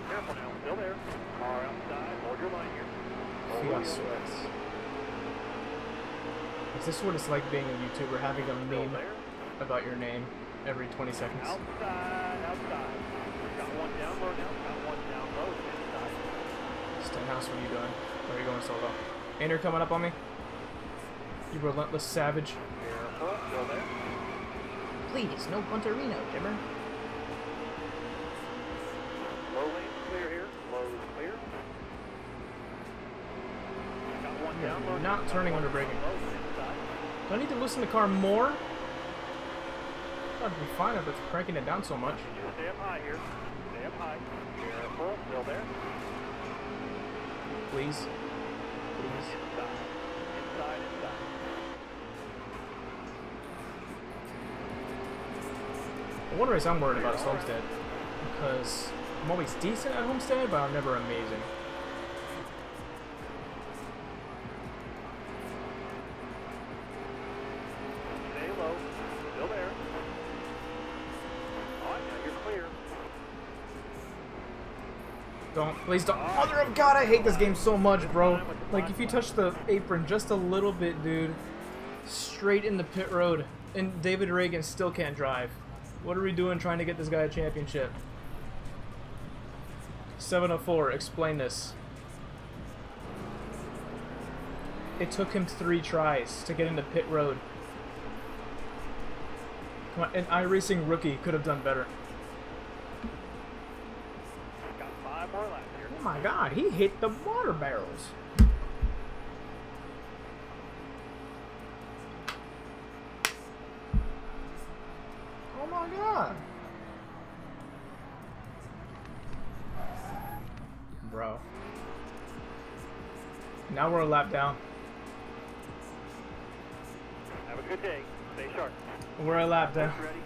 Careful now, still there. Car outside, hold your line here. Feel sweats. Is this what it's like being a YouTuber, having a meme about your name every 20 seconds? Outside, outside. Got one down low now, got one down low, inside. Stenhouse, what are you doing? Where are you going solo? Ainer coming up on me? You relentless savage. Careful, still there. Please, no Punterino, Jimmer. Low lane clear here, low is clear. Got one down low. Not turning under braking. Low inside. Do I need to loosen the car more? That'd be fine if it's cranking it down so much. Just stay up high here. Stay up high. Careful, still there. Please. Please. Inside. Inside, inside. The one race I'm worried about is Homestead. Because I'm always decent at Homestead, but I'm never amazing. Stay low. Still there. Alright, now you're clear. Don't. Please don't. Mother of God, I hate this game so much, bro. Like, if you touch the apron just a little bit, dude, straight in the pit road. And David Reagan still can't drive. What are we doing trying to get this guy a championship? 704, explain this. It took him 3 tries to get into pit road. Come on, an iRacing rookie could have done better. Got 5 more laps here. Oh my God, he hit the water barrels. Oh my God. Bro. Now we're a lap down. Have a good day. Stay sharp. We're a lap down. Ready?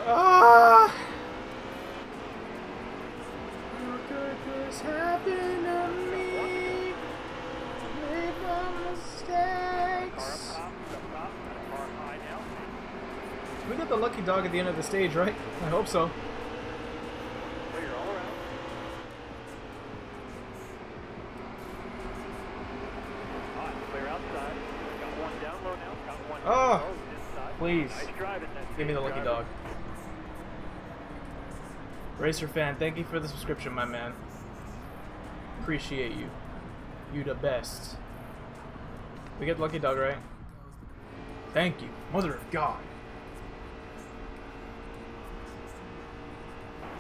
Ah! How could this happen to me? Made my mistakes. Car up top, car high now. We got the lucky dog at the end of the stage, right? I hope so. Clear all around. Hot, clear outside. Got one down low now. Got one down Oh, low inside. please. Nice driving. That's Give me the safe lucky driving. dog. Racer fan, thank you for the subscription, my man. Appreciate you. You the best. We get the lucky dog, right? Thank you. Mother of God.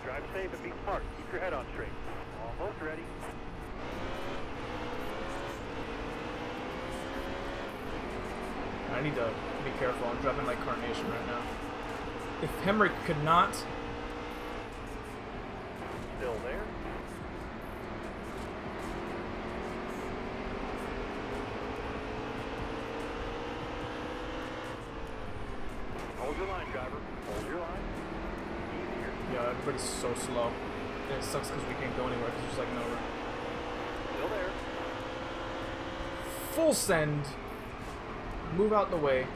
Drive safe and be smart. Keep your head on straight. Almost ready. I need to be careful. I'm driving like Carnation right now. If Hemrick could not... Still there. Hold your line, driver. Hold your line. Easier. Yeah, everybody's so slow. And it sucks because we can't go anywhere because there's like no... Still there. Full send. Move out the way.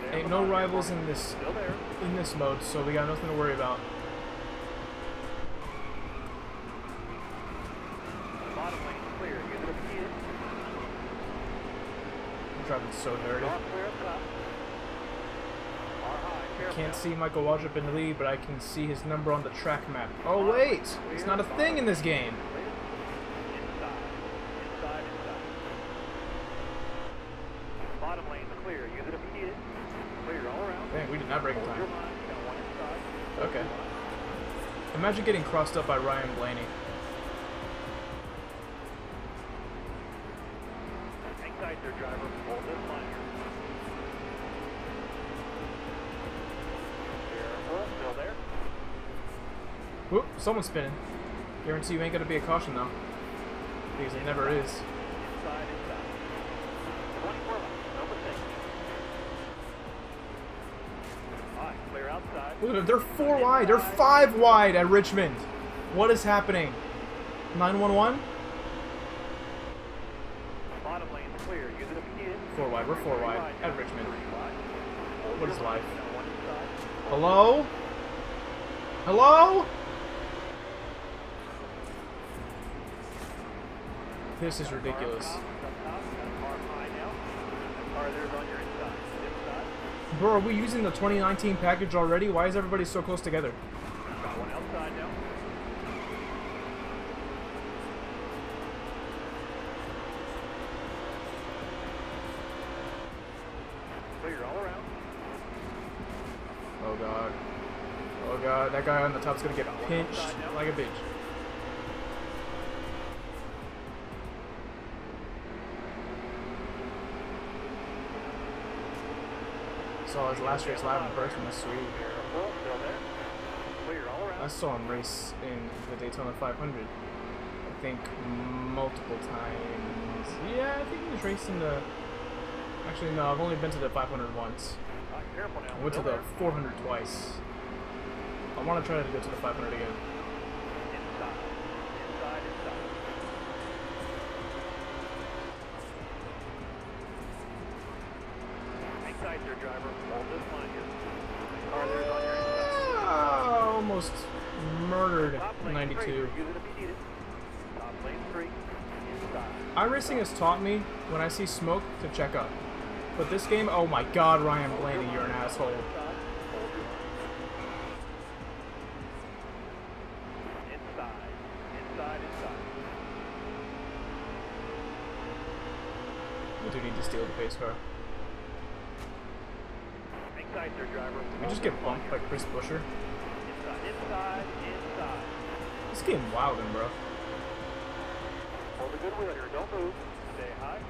Stay Ain't on no the line. rivals in this Still there. mode, so we got nothing to worry about. Bottom lane clear. Use it if needed. I'm driving so dirty. Car clear up top. Car high. Careful. Can't see Michael Wadrup in the lead, but I can see his number on the track map. Oh wait! It's not a thing in this game! Inside. Inside, inside. Bottom lane's clear. Use it if you need it. Clear all around. Dang, we did not break in Hold your time. line. Got one inside. Okay. Imagine getting crossed up by Ryan Blaney. Hang tight there, driver. Hold this line here. Careful. Still there. Whoop, someone's spinning. Guarantee you ain't gonna be a caution though, because it never is. Inside. 24 left. No mistake. Alright, clear outside. Look at them, they're 4 wide. They're 5 wide at Richmond. What is happening? 911? Bottom lane's clear. Use it if you can. 4 wide. We're 4 wide at Richmond. 3 wide. What is life? One inside. Hello? Hello? This is ridiculous. Bro, are we using the 2019 package already? Why is everybody so close together? Got one outside now. Clear all around. Oh god. Oh god, that guy on the top's gonna get pinched like a bitch. Saw his last race live in person, that's sweet. Careful, still there. Clear all around. I saw him race in the Daytona 500. I think multiple times. Yeah, I think he was racing the... Actually, no, I've only been to the 500 once. Careful now. I went to the 400 twice. I want to try to go to the 500 again. Inside. Hang tight there, driver. Hold this line here. Car there's on your inside. Ah, almost murdered Top lane 92. straight. Use it if you need it. Top lane straight. Inside. iRacing has taught me when I see smoke to check up. But this game, oh my god, Ryan Blaney, you're an asshole. I do need to steal the pace car. Did we just get bumped by Chris Buescher? Inside. This game wildin', bro. Hold a good wheel here. Don't move. Stay high.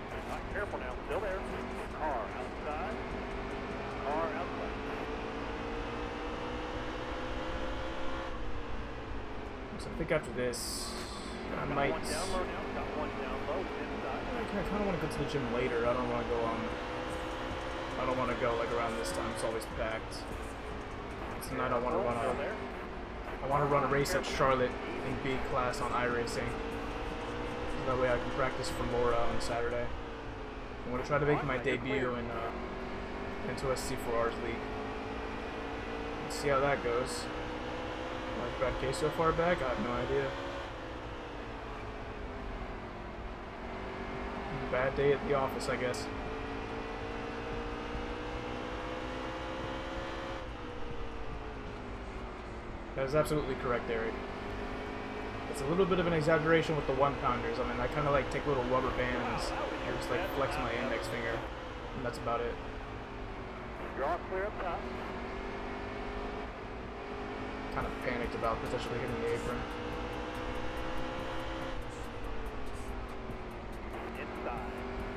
Careful now. Still there. Car outside. So I think after this, I might... One down low now. Got one down low. Inside. I kind of want to go to the gym later. I don't want to go I don't want to go like around this time. It's always packed. Tonight I want to run a race at Charlotte in B class on iRacing. So that way I can practice for Laura on Saturday. I'm going to try to make my debut into a C4Rs league. Let's see how that goes. Like Brad K so far back? I have no idea. Bad day at the office, I guess. That is absolutely correct, Eric. It's a little bit of an exaggeration with the 1-pounders. I mean, I kind of like take little rubber bands and just like flex my index finger, and that's about it. Draw clear up top. Kind of panicked about potentially hitting the apron.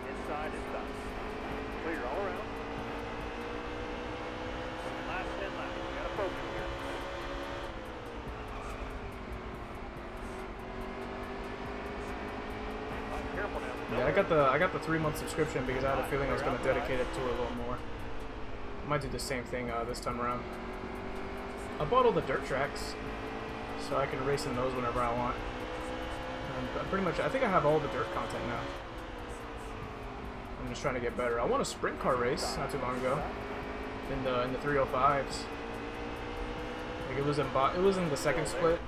Inside. Clear all around. Last 10 laps. We got a focus here. Careful now. Yeah, I got the 3-month subscription because I had a feeling I was going to dedicate it to it a little more. I might do the same thing this time around. I bought all the dirt tracks, so I can race in those whenever I want. And pretty much, I think I have all the dirt content now. I'm just trying to get better. I won a sprint car race not too long ago in the 305s. Like it was in the second split,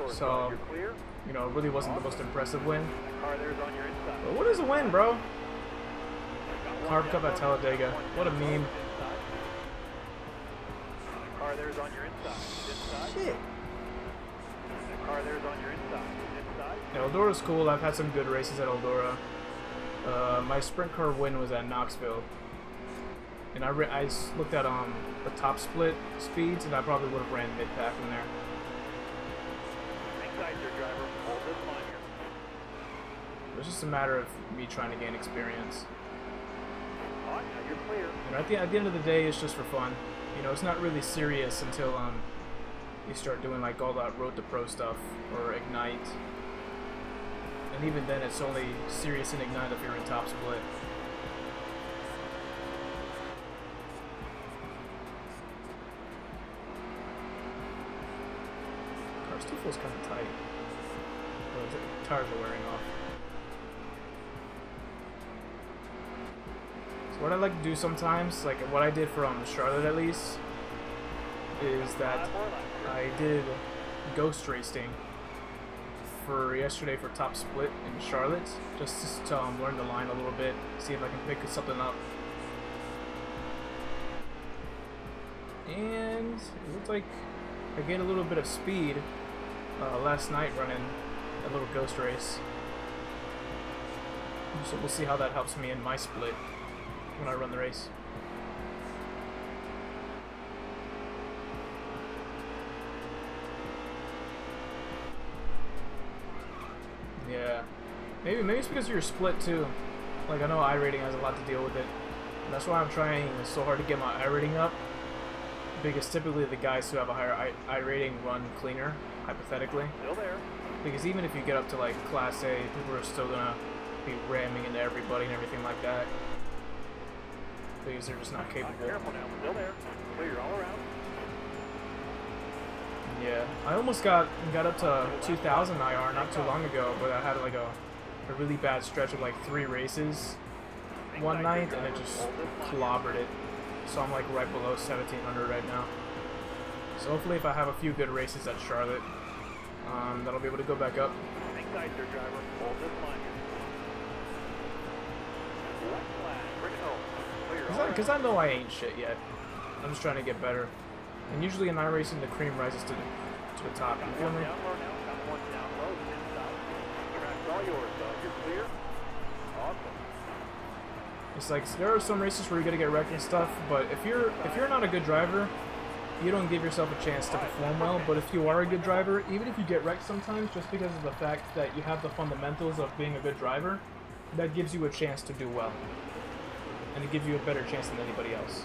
so you know it really wasn't the most impressive win. But what is a win, bro? Carb Cup at Talladega. What a meme. Shit. Eldora's cool. I've had some good races at Eldora. My sprint car win was at Knoxville, and I looked at the top split speeds, and I probably would have ran mid-pack in there. It was just a matter of me trying to gain experience. And at the end of the day, it's just for fun. You know, it's not really serious until you start doing like all that Road to Pro stuff or Ignite. And even then, it's only serious in Ignite if you're in top split. Car still feels kind of tight. Oh, the tires are wearing off. So what I like to do sometimes, like what I did for Charlotte at least, is that I did ghost racing for yesterday for top split in Charlotte, just to learn the line a little bit, see if I can pick something up. And it looked like I gained a little bit of speed last night running a little ghost race. So we'll see how that helps me in my split when I run the race. Yeah, maybe it's because you're split too. Like I know iRating has a lot to deal with it. And that's why I'm trying so hard to get my iRating up. Because typically the guys who have a higher iRating run cleaner, hypothetically. Still there. Because even if you get up to like Class A, people are still gonna be ramming into everybody and everything like that. Because they're just not capable. Careful now. Still there. Clear all around. Yeah, I almost got up to 2,000 IR not too long ago, but I had like a really bad stretch of like 3 races one night, and it just clobbered it. So I'm like right below 1,700 right now. So hopefully if I have a few good races at Charlotte, that'll be able to go back up. Hang tight there, driver. Hold this line here. Left flag. Bring it home. Clear all around. Because I know I ain't shit yet. I'm just trying to get better. And usually in iRacing, the cream rises to the top. You feel me? Down low now. Got one down low. 10 stop. Track's all yours, though. You're clear. Awesome. It's like there are some races where you're gonna get wrecked and stuff, but if you're not a good driver, you don't give yourself a chance to perform well. But if you are a good driver, even if you get wrecked sometimes, just because of the fact that you have the fundamentals of being a good driver, that gives you a chance to do well, and it gives you a better chance than anybody else.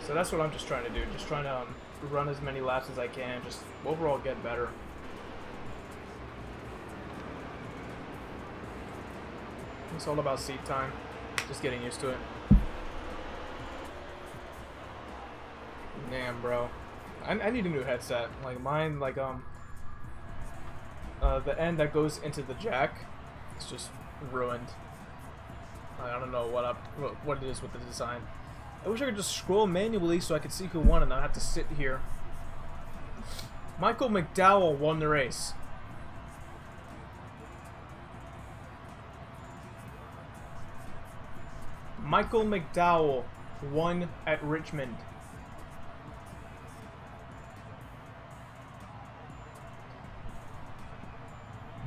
So that's what I'm just trying to do. Just trying to run as many laps as I can. Just overall get better. It's all about seat time. Just getting used to it. Damn, bro. I need a new headset. Like mine, like the end that goes into the jack, it's just ruined. I don't know what it is with the design. I wish I could just scroll manually so I could see who won and not have to sit here. Michael McDowell won the race. Michael McDowell won at Richmond.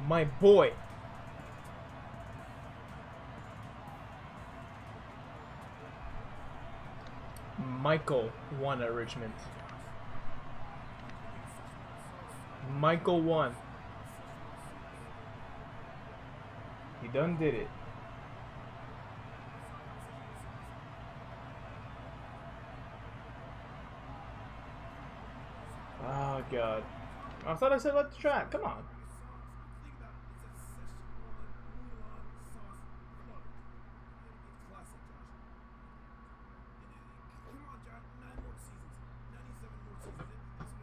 My boy. Michael won at Richmond. Michael won. He done did it. Oh god. I thought I said let the track. Come on.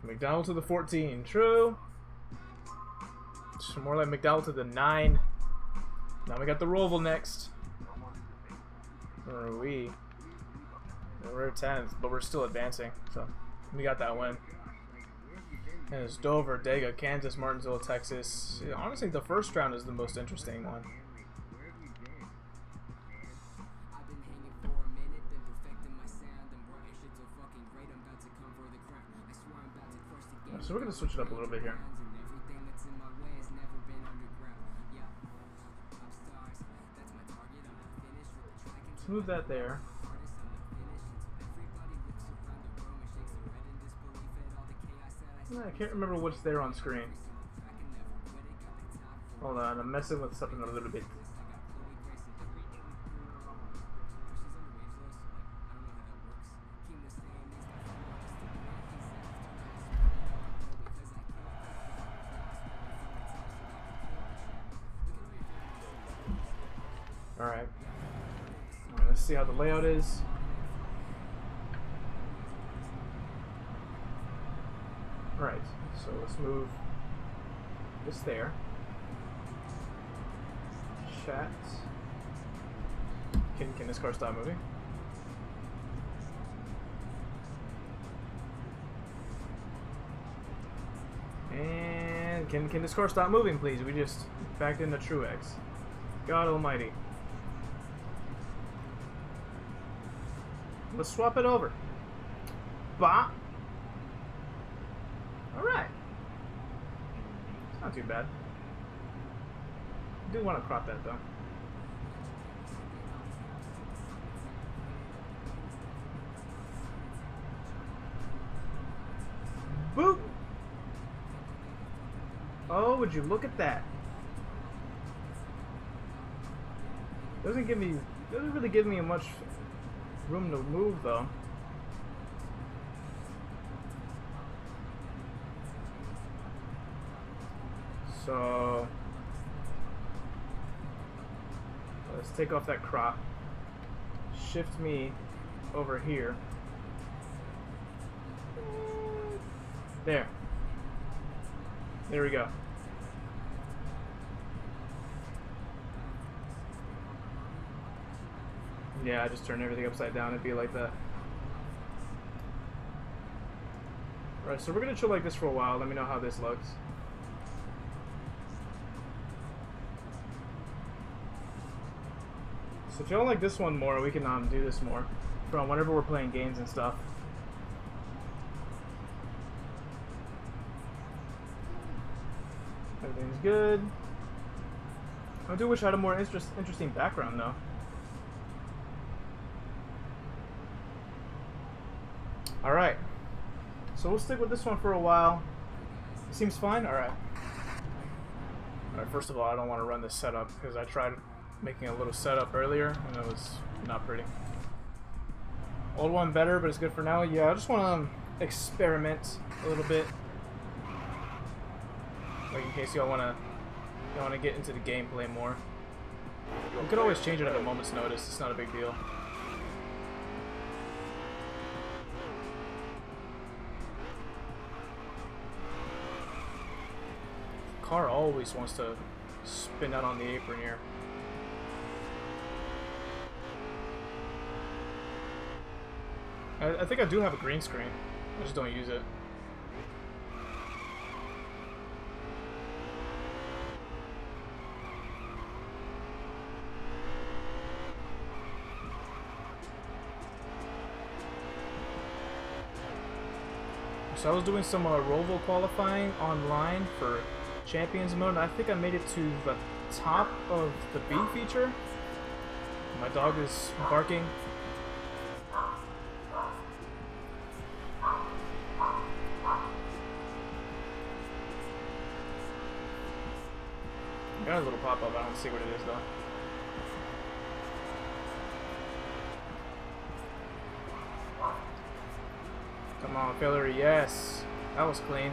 McDowell to the 14. True. It's more like McDowell to the 9. Now we got the Roval next. Or are we? We're 10th, but we're still advancing. So we got that win. And it's Dover, Dega, Kansas, Martinsville, Texas. Yeah, honestly, the first round is the most interesting one. So we're going to switch it up a little bit here. Let's move that there. I can't remember what's there on screen. Hold on, I'm messing with something a little bit. Alright. Alright, let's see how the layout is. Alright, so let's move this there. Chat. Can this car stop moving? And can this car stop moving, please? We just backed into Truex. God almighty. Let's swap it over. Bah. Alright. It's not too bad. I do want to crop that though. Boop! Oh, would you look at that? Doesn't really give me much room to move though. So let's take off that crop. Shift me over here. There. There we go. Yeah, I just turned everything upside down. It'd be like that. Alright, so we're gonna chill like this for a while. Let me know how this looks. So if y'all like this one more, we can do this more. From whenever we're playing games and stuff. Everything's good. I do wish I had a more interesting background though. Alright. So we'll stick with this one for a while. Seems fine? Alright. Alright, first of all, I don't want to run this setup because I tried making a little setup earlier and it was not pretty. Old one better, but it's good for now. Yeah, I just want to experiment a little bit. Like in case y'all want to get into the gameplay more. You could always change it at a moment's notice. It's not a big deal. The car always wants to spin out on the apron here. I think I do have a green screen. I just don't use it. So I was doing some Roval qualifying online for Champions mode, and I think I made it to the top of the B feature. My dog is barking. Got a little pop-up, I don't see what it is though. Come on, filler, yes! That was clean.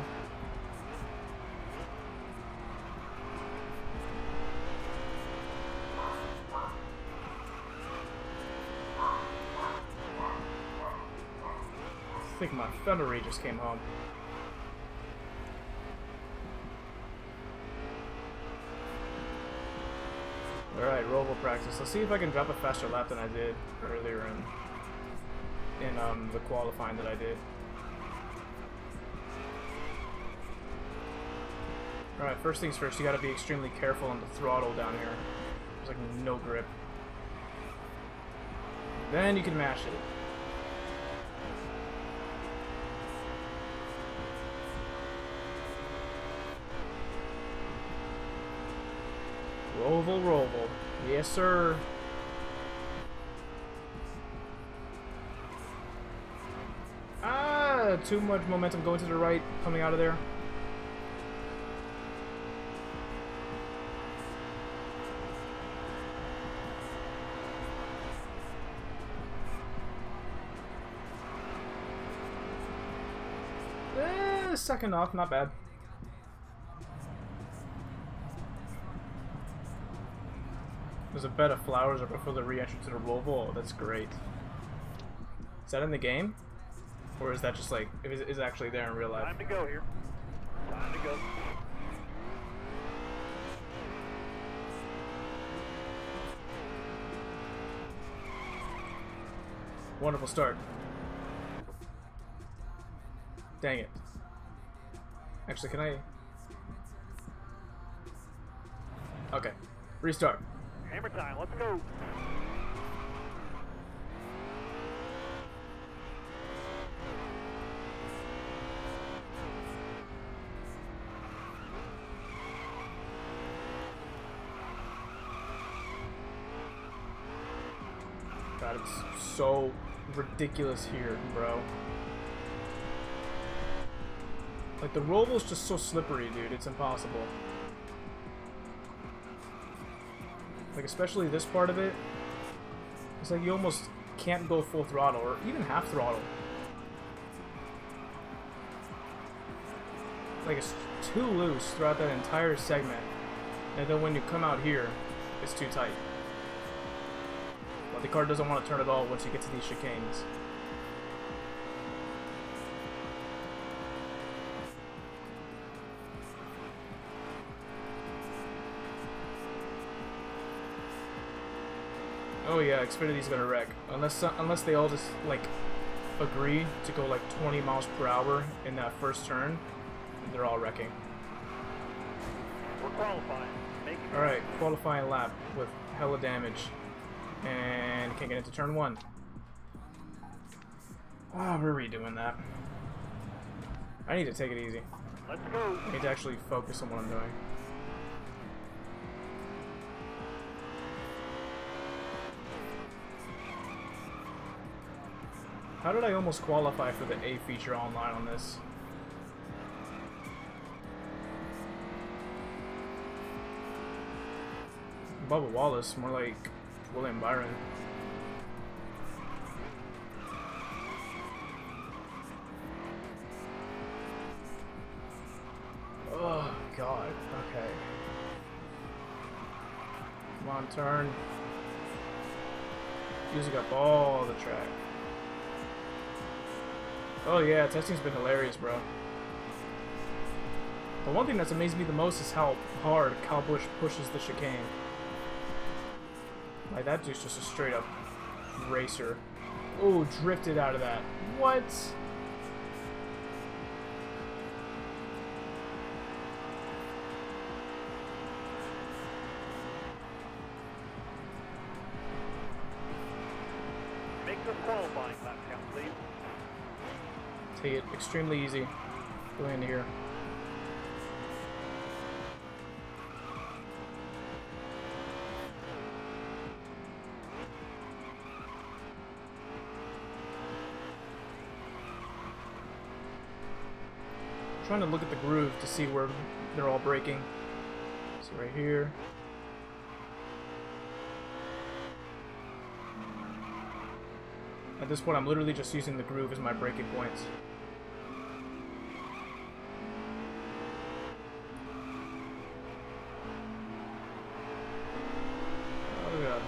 I think my filler just came home. Alright, Roval practice. Let's see if I can drop a faster lap than I did earlier in the qualifying that I did. Alright, first things first, you gotta be extremely careful on the throttle down here. There's like no grip. Then you can mash it. Roval, Roval. Yes, sir. Ah, too much momentum going to the right, coming out of there. Second off, not bad. There's a bed of flowers right before the re-entry to the Roval. Oh, that's great. Is that in the game? Or is that just like, is it actually there in real life? Time to go here. Time to go. Wonderful start. Dang it. Actually, can I... Okay. Restart. Hammer time, let's go. God, it's so ridiculous here, bro. Like, the Roval's just so slippery, dude. It's impossible. Like, especially this part of it. It's like you almost can't go full throttle, or even half throttle. Like, it's too loose throughout that entire segment. And then when you come out here, it's too tight. But the car doesn't want to turn at all once you get to these chicanes. Oh yeah, Xfinity's gonna wreck. Unless they all just, like, agree to go, like, 20 miles per hour in that first turn, they're all wrecking. We're qualifying. Alright, qualifying lap with hella damage. And can't get into turn 1. Oh, we're redoing that. I need to take it easy. Let's go. I need to actually focus on what I'm doing. How did I almost qualify for the A feature online on this? Bubba Wallace, more like William Byron. Oh, God. Okay. Come on, turn. Using up all the track. Oh yeah, testing's been hilarious, bro. But one thing that's amazed me the most is how hard Kyle Busch pushes the chicane. Like, that dude's just a straight up racer. Oh, drifted out of that. What? Make the qualifying lap count, please. Take it extremely easy. Going into here. Trying to look at the groove to see where they're all breaking. See right here. At this point, I'm literally just using the groove as my breaking points. Oh god.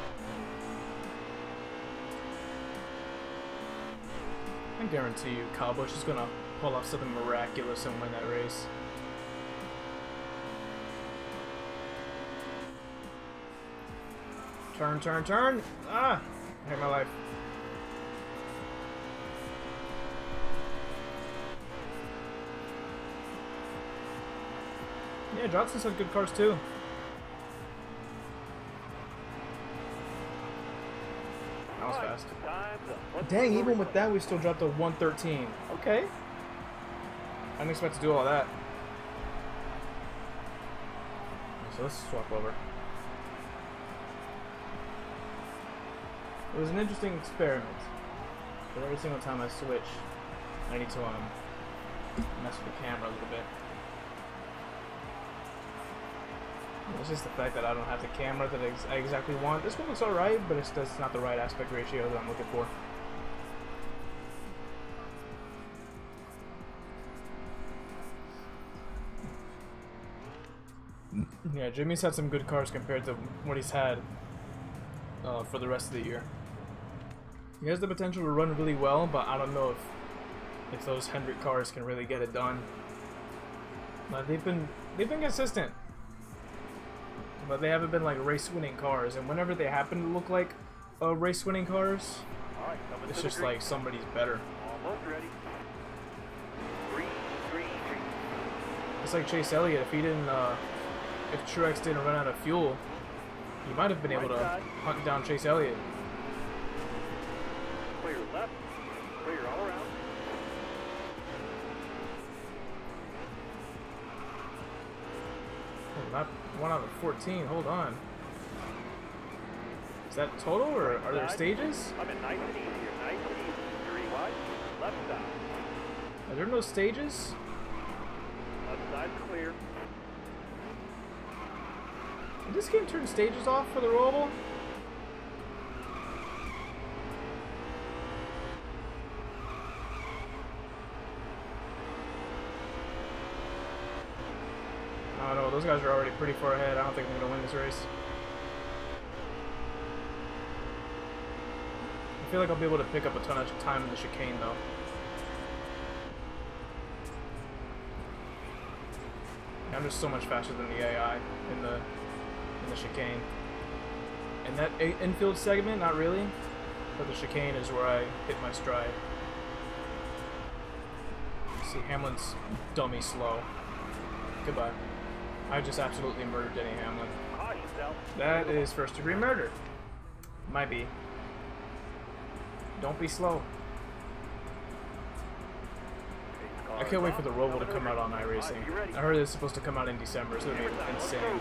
I guarantee you, Kyle Busch is gonna pull off something miraculous and win that race. Turn, turn, turn! Ah! I hate my life. Yeah, Johnson's had good cars too. That was fast. Dang, even with that, we still dropped to 113. Okay. I didn't expect to do all that. So let's swap over. It was an interesting experiment. But every single time I switch, I need to mess with the camera a little bit. It's just the fact that I don't have the camera that I exactly want. This one looks alright, but it's just not the right aspect ratio that I'm looking for. Yeah, Jimmy's had some good cars compared to what he's had for the rest of the year. He has the potential to run really well, but I don't know if those Hendrick cars can really get it done. But they've been consistent, but they haven't been like race-winning cars. And whenever they happen to look like race-winning cars, it's just like somebody's better. Almost ready. Green. It's like Chase Elliott. If he didn't, if Truex didn't run out of fuel, he might have been able to hunt down Chase Elliott. Clear left. Clear all around. Oh, not 1 out of 14. Hold on. Is that total, or are there stages? I'm in nice and easy here. Nice and easy. 3 wide. Left side. Are there no stages? Left side clear. Did this game turn stages off for the rollable? Oh no, those guys are already pretty far ahead. I don't think I'm going to win this race. I feel like I'll be able to pick up a ton of time in the chicane though. I'm just so much faster than the AI in the chicane. And that infield segment, not really, but the chicane is where I hit my stride. See, Hamlin's dummy slow. Goodbye. I just absolutely murdered Denny Hamlin. That is first degree murder. Might be. Don't be slow. I can't wait for the Roval to come out on iRacing. I heard it's supposed to come out in December, so it'll be insane.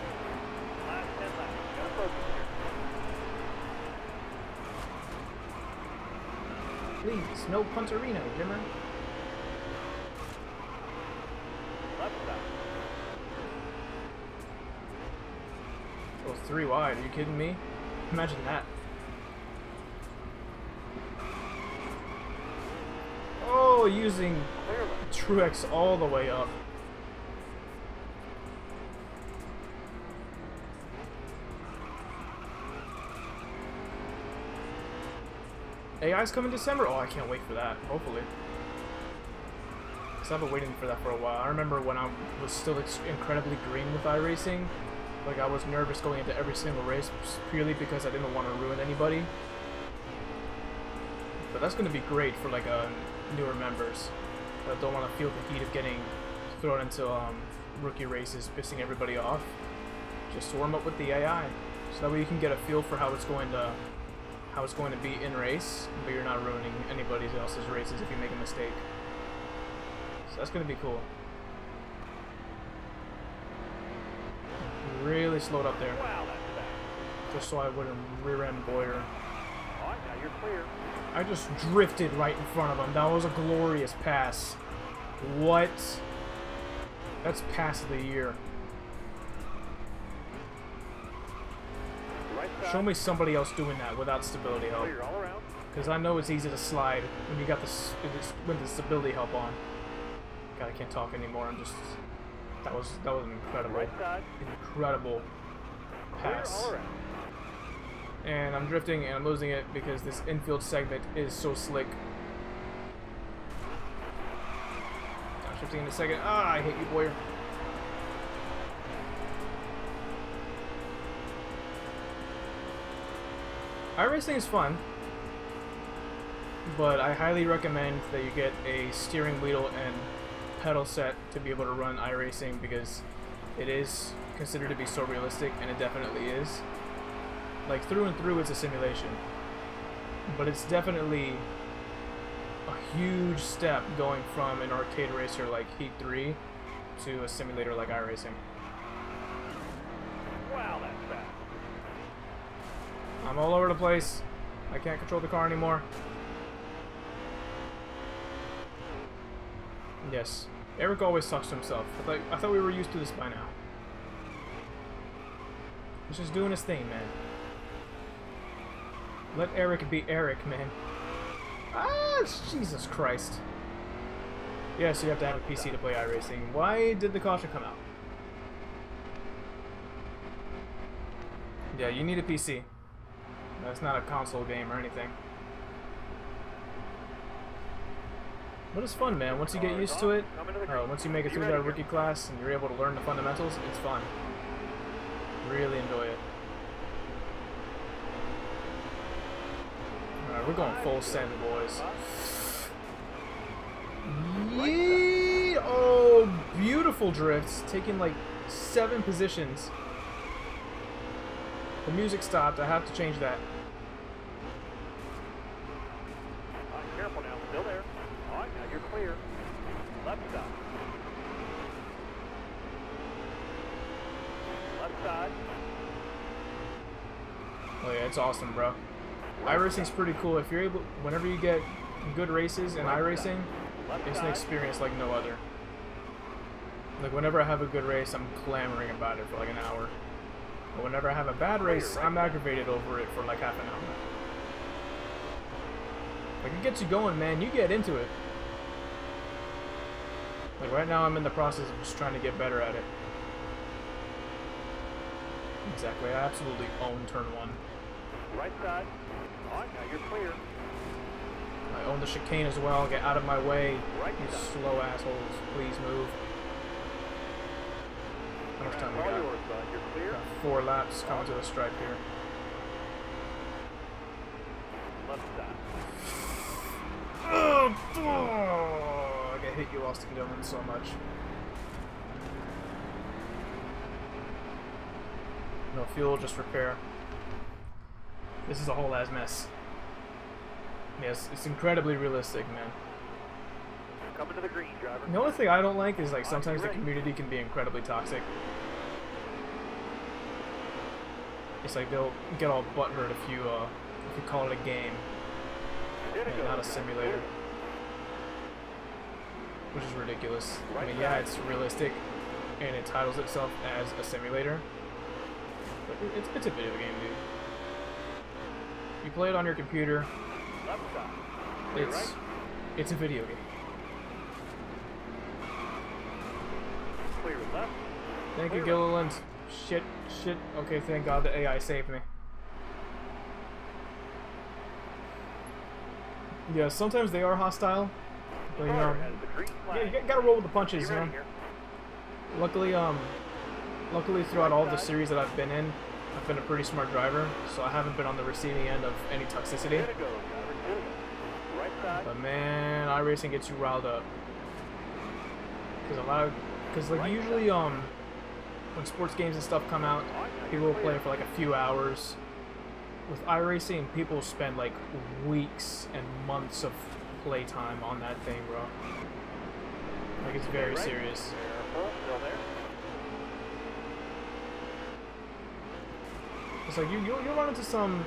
Please, no Punterino, Jimmer. Oh, 3 wide, are you kidding me? Imagine that. Oh, using Truex all the way up. AI's coming December? Oh, I can't wait for that, hopefully. Because I've been waiting for that for a while. I remember when I was still incredibly green with iRacing. Like, I was nervous going into every single race purely because I didn't want to ruin anybody. But that's going to be great for, like, newer members that don't want to feel the heat of getting thrown into rookie races, pissing everybody off. Just warm up with the AI, so that way you can get a feel for how it's going to be in race, but you're not ruining anybody else's races if you make a mistake. So that's going to be cool. Really slowed up there, just so I wouldn't rear-end Boyer. Alright, now you're clear. I just drifted right in front of him. That was a glorious pass. What? That's pass of the year. Right side. Show me somebody else doing that without stability help. Clear all around. Because I know it's easy to slide when you got with the stability help on. God, I can't talk anymore. I'm just... That was an incredible, Right side. incredible pass. Clear all around. And I'm drifting and I'm losing it because this infield segment is so slick. I'm shifting in a second. Ah, I hate you, Boyer. iRacing is fun, but I highly recommend that you get a steering wheel and pedal set to be able to run iRacing because it is considered to be so realistic, and it definitely is. Like, through and through, it's a simulation, but it's definitely a huge step going from an arcade racer like Heat 3 to a simulator like iRacing. Wow, that's fast. I'm all over the place. I can't control the car anymore. Yes, Eric always talks to himself. I thought we were used to this by now. He's just doing his thing, man. Let Eric be Eric, man. Ah, Jesus Christ. Yeah, so you have to have a PC to play iRacing. Why did the caution come out? Yeah, you need a PC. It's not a console game or anything. But it's fun, man. Once you get used to it, once you make it through that rookie class and you're able to learn the fundamentals, it's fun. Really enjoy it. Alright, we're going full send, boys. Yee! Oh, beautiful drifts. Taking like 7 positions. The music stopped. I have to change that. Careful now. Still there. All right, now you're clear. Left side. Left side. Oh yeah, it's awesome, bro. iRacing's pretty cool. If you're able, whenever you get good races in iRacing, it's an experience like no other. Like whenever I have a good race, I'm clamoring about it for like an hour. But whenever I have a bad race, I'm aggravated over it for like half an hour. Like it gets you going, man. You get into it. Like right now, I'm in the process of just trying to get better at it. Exactly. I absolutely own turn 1. Right side. All right, now you're clear. I own the chicane as well. Get out of my way, you slow assholes. Please move. How much time we got? You're clear. Got 4 laps coming to the stripe here. Left side. Oh, I get hit, you Austin Dillon, so much. No fuel, just repair. This is a whole ass mess. Yes, it's incredibly realistic, man. Coming to the green, driver. The only thing I don't like is like sometimes the community can be incredibly toxic. It's like they'll get all butthurt if you call it a game and not a simulator, which is ridiculous. I mean, yeah, it's realistic and it titles itself as a simulator, but it's a video game, dude. You play it on your computer. It's a video game. Clear left. Thank you, Gilliland. Shit. Okay, thank God the AI saved me. Yeah, sometimes they are hostile, but you know, you gotta roll with the punches, you know. Luckily throughout all the series that I've been in, I've been a pretty smart driver, so I haven't been on the receiving end of any toxicity. But man, iRacing gets you riled up. Because like usually when sports games and stuff come out, people will play for like a few hours. With iRacing, people spend like weeks and months of playtime on that thing, bro. Like it's very serious. It's like you'll run into some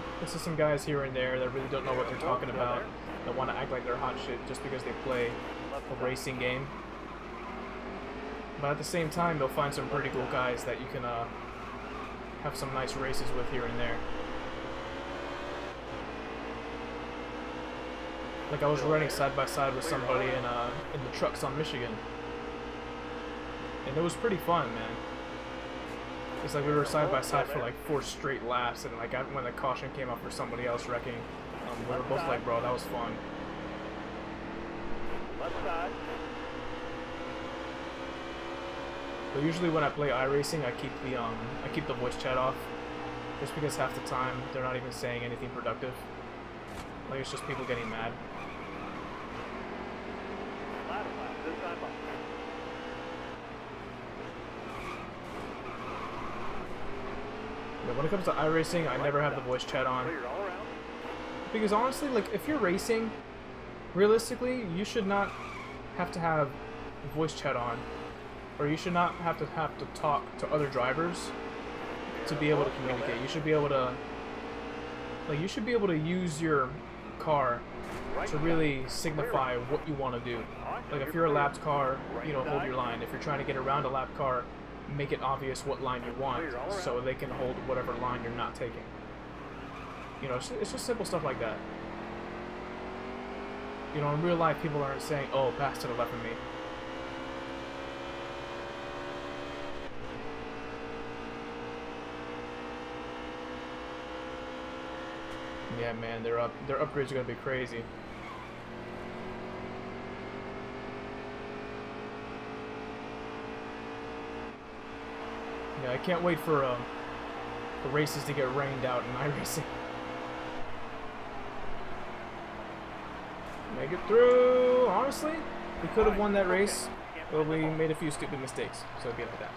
guys here and there that really don't know what they're talking about, that want to act like they're hot shit just because they play a racing game. But at the same time, they'll find some pretty cool guys that you can have some nice races with here and there. Like I was running side by side with somebody in the trucks on Michigan, and it was pretty fun, man. It's like we were side by side for like 4 straight laps, and like when the caution came up for somebody else wrecking, we were both like, bro, that was fun. Left side. But usually when I play iRacing, I keep the voice chat off, just because half the time they're not even saying anything productive. Like it's just people getting mad. This time up. Yeah, when it comes to iRacing, I never have the voice chat on. Clear all around. Because honestly, like if you're racing, realistically, you should not have to have voice chat on, or you should not have to talk to other drivers to be able to communicate. You should be able to use your car to really signify what you want to do. Like if you're a lapped car, you know, hold your line. If you're trying to get around a lapped car, make it obvious what line you want, so they can hold whatever line you're not taking. You know, it's just simple stuff like that. You know, in real life, people aren't saying, "Oh, pass to the left of me." Yeah, man, their upgrades are gonna be crazy. Yeah, I can't wait for the races to get rained out in iRacing. Make it through. Honestly, we could have won that race, but we made a few stupid mistakes, so it'd be like that.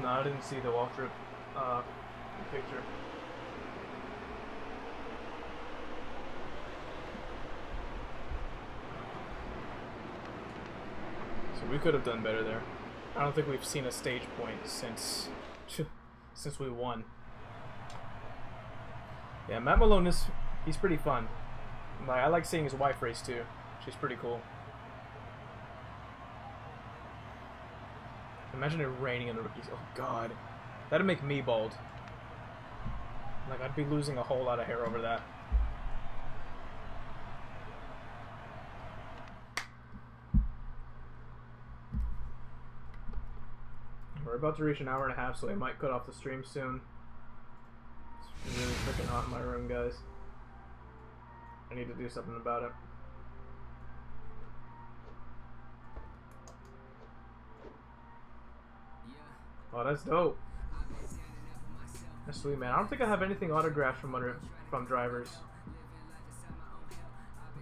No, I didn't see the walkthrough picture. So we could have done better there. I don't think we've seen a stage point since we won. Yeah, Matt Malone he's pretty fun. Like, I like seeing his wife race too. She's pretty cool. Imagine it raining in the rookies. Oh god, that'd make me bald. Like, I'd be losing a whole lot of hair over that. We're about to reach an hour and a half, so I might cut off the stream soon. It's really freaking hot in my room, guys. I need to do something about it. Oh, that's dope. That's sweet, man. I don't think I have anything autographed from drivers.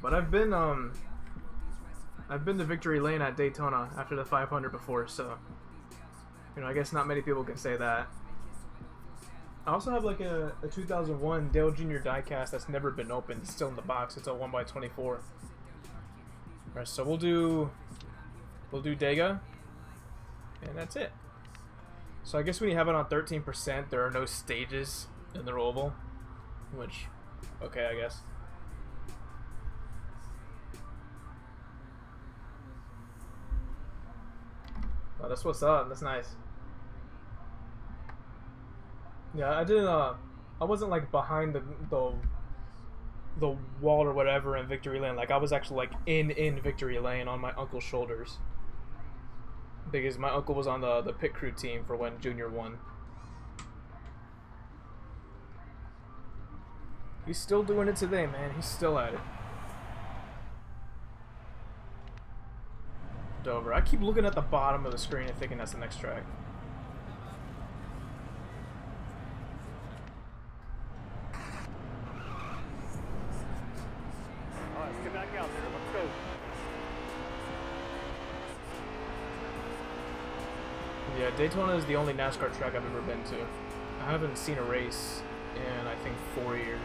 But I've been to Victory Lane at Daytona after the 500 before, so you know, I guess not many people can say that. I also have like a 2001 Dale Jr. diecast that's never been opened. It's still in the box. It's a 1x24. Alright, so we'll do Dega, and that's it. So I guess when you have it on 13%, there are no stages in the oval, which, okay, I guess. Oh, that's what's up. That's nice. Yeah, I didn't. I wasn't like behind the wall or whatever in Victory Lane. Like, I was actually like in Victory Lane on my uncle's shoulders, because my uncle was on the pit crew team for when Junior won. He's still doing it today, man. He's still at it. Dover. I keep looking at the bottom of the screen and thinking that's the next track. Alright, let's get back out there. Let's go. Yeah, Daytona is the only NASCAR track I've ever been to. I haven't seen a race in, I think, 4 years.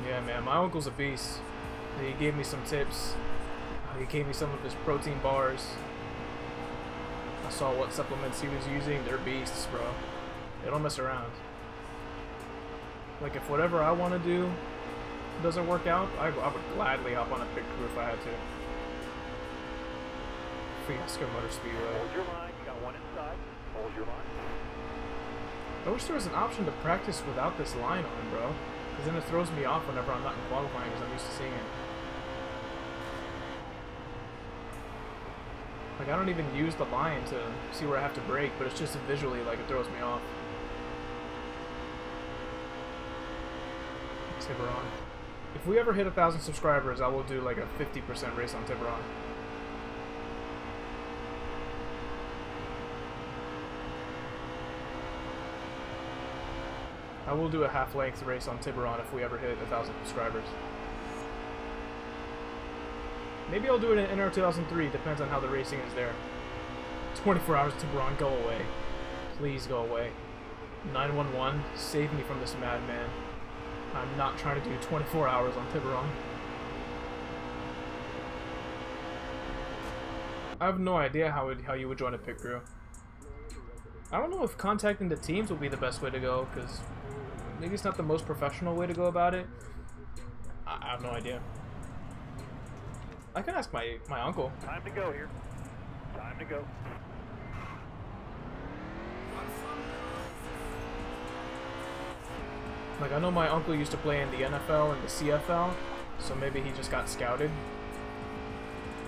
Yeah, man, my uncle's a beast. He gave me some tips. He gave me some of his protein bars. I saw what supplements he was using. They're beasts, bro. They don't mess around. Like, if whatever I want to do doesn't work out, I would gladly hop on a pit crew if I had to. Fiasco Motor Speedway. Hold your line. You got one inside. Hold your line. I wish there was an option to practice without this line on, bro. Because then it throws me off whenever I'm not in qualifying, because I'm used to seeing it. Like, I don't even use the line to see where I have to brake, but it's just visually, like, it throws me off. Tiburon. If we ever hit 1,000 subscribers, I will do, like, a 50% race on Tiburon. I will do a half-length race on Tiburon if we ever hit 1,000 subscribers. Maybe I'll do it in NR 2003, depends on how the racing is there. 24 hours Tiburon, go away. Please go away. 911, save me from this madman. I'm not trying to do 24 hours on Tiburon. I have no idea how you would join a pit crew. I don't know if contacting the teams would be the best way to go, because maybe it's not the most professional way to go about it. I have no idea. I can ask my uncle. Time to go here. Time to go. Like, I know my uncle used to play in the NFL and the CFL, so maybe he just got scouted.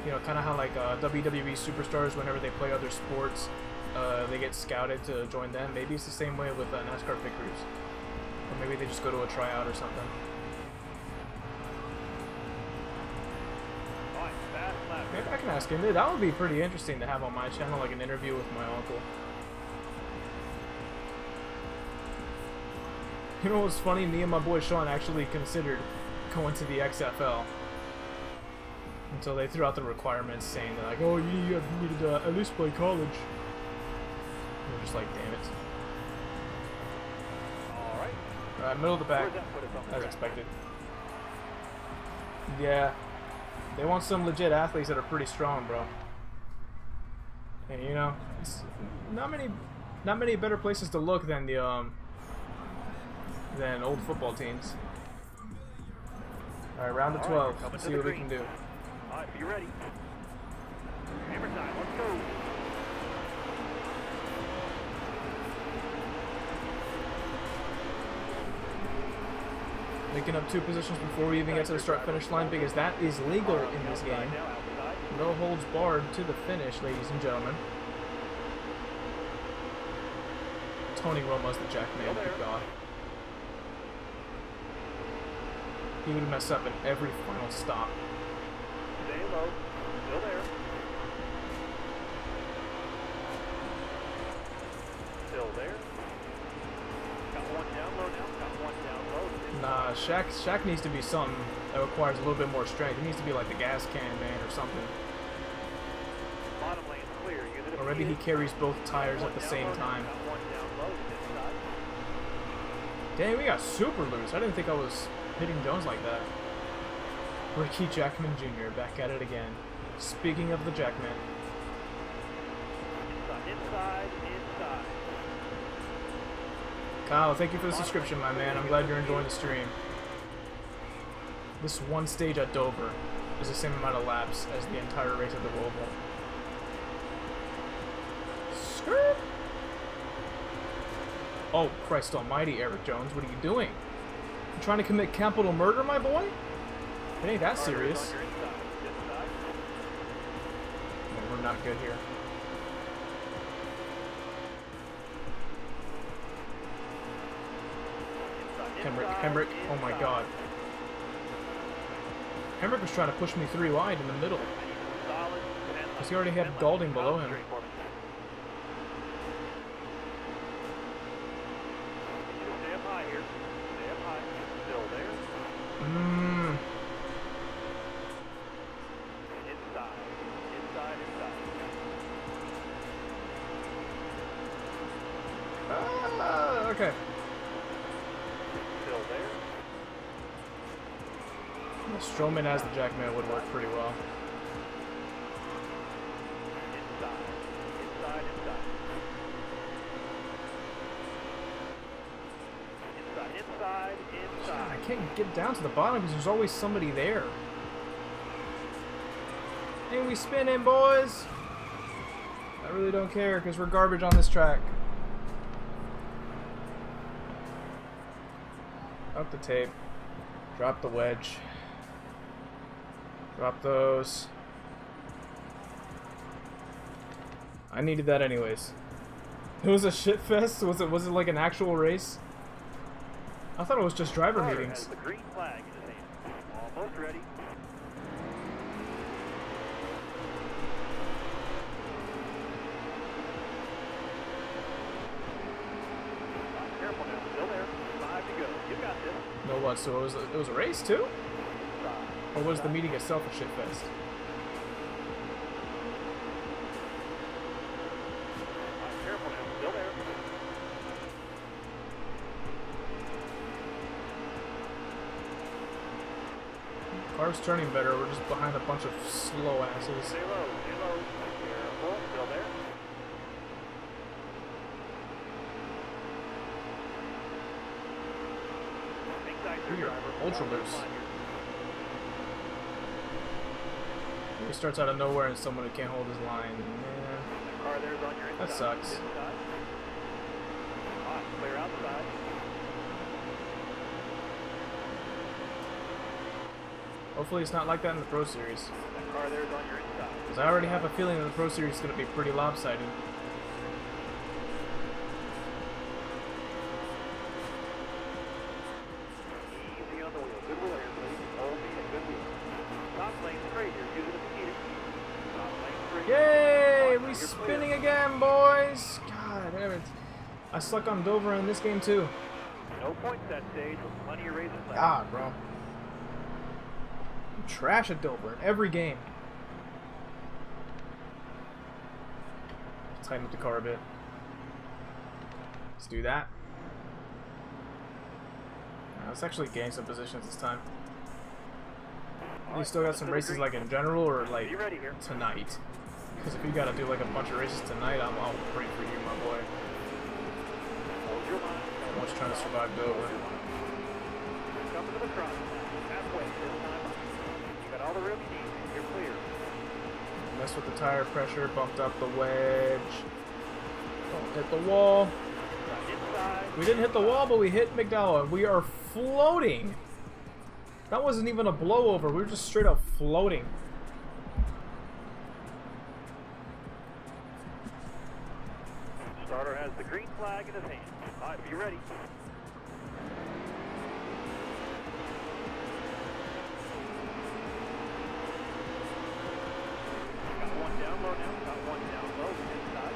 You know, kind of how like WWE superstars, whenever they play other sports, they get scouted to join them. Maybe it's the same way with NASCAR pit crews. Or maybe they just go to a tryout or something. Maybe I can ask him. That would be pretty interesting to have on my channel, like an interview with my uncle. You know what's funny? Me and my boy Sean actually considered going to the XFL until they threw out the requirements saying that, like, oh, you need to at least play college. And we're just like, damn it. Alright, middle of the pack, as expected. Yeah, they want some legit athletes that are pretty strong, bro. And you know, it's not many better places to look than the than old football teams. Alright, round of 12. Let's see what we can do. Alright, be ready. Hammer time, let's go. Making up 2 positions before we even get to the start-finish line, because that is legal in this game. No holds barred to the finish, ladies and gentlemen. Tony Romo's the jackman, good God. He would mess up in every final stop. Stay low, still there. Still there. Got one down low now, got one down low. Nah, Shaq needs to be something that requires a little bit more strength. He needs to be like the gas can man or something. Bottom lane's clear. Or maybe he carries both tires at the same time. Dang, we got super loose. I didn't think I was hitting Jones like that. Ricky Jackman Jr. back at it again. Speaking of the Jackman. Inside. Kyle, thank you for the subscription, my man. I'm glad you're enjoying the stream. This one stage at Dover is the same amount of laps as the entire race at the Roval. Skirt! Oh, Christ almighty, Eric Jones, what are you doing? You trying to commit capital murder, my boy? It ain't that serious. We're not good here. Hemrick, oh my God. Hemrick was trying to push me 3 wide in the middle. Because he already had Golding below him. Stay up high here. Stay up high. Still there. Inside. Okay. Still there. Strowman as the Jackman would work pretty well. Inside. I can't get down to the bottom because there's always somebody there. And we spinning, boys! I really don't care because we're garbage on this track. Up the tape. Drop the wedge. Drop those. I needed that anyways. It was a shit fest? Was it like an actual race? I thought it was just driver meetings. The green flag in his hand. Almost ready. Careful now. Still there. 5 to go. You got this. No what? So it was a race too? Or was the meeting itself a shit fest? Careful now. Still there. Car's turning better, we're just behind a bunch of slow asses. Stay low. Stay low. Careful. Still there. You're ultra loose. He starts out of nowhere and someone who can't hold his line. Man, that sucks. Clear outside. Hopefully it's not like that in the Pro Series. That car there is on your inside. Because I already have a feeling that the Pro Series is going to be pretty lopsided. miss. God damn it. I suck on Dover in this game too. No points that stage with plenty of races left. God, bro. I'm trash at Dover in every game. Tighten up the car a bit. Let's do that. Let's actually gain some positions this time. You still got some races like in general or like tonight? Because if you gotta do like a bunch of races tonight, I'll pray for you, my boy. I'm just trying to survive Dover. Come to the front. Halfway. This time. You got all the room you need. You're clear. Mess with the tire pressure, bumped up the wedge. Don't hit the wall. We didn't hit the wall, but we hit McDowell. We are floating. That wasn't even a blowover. We were just straight up floating. Starter has the green flag in his hand. All right, be ready. Got one down low now. Got one down low. Inside.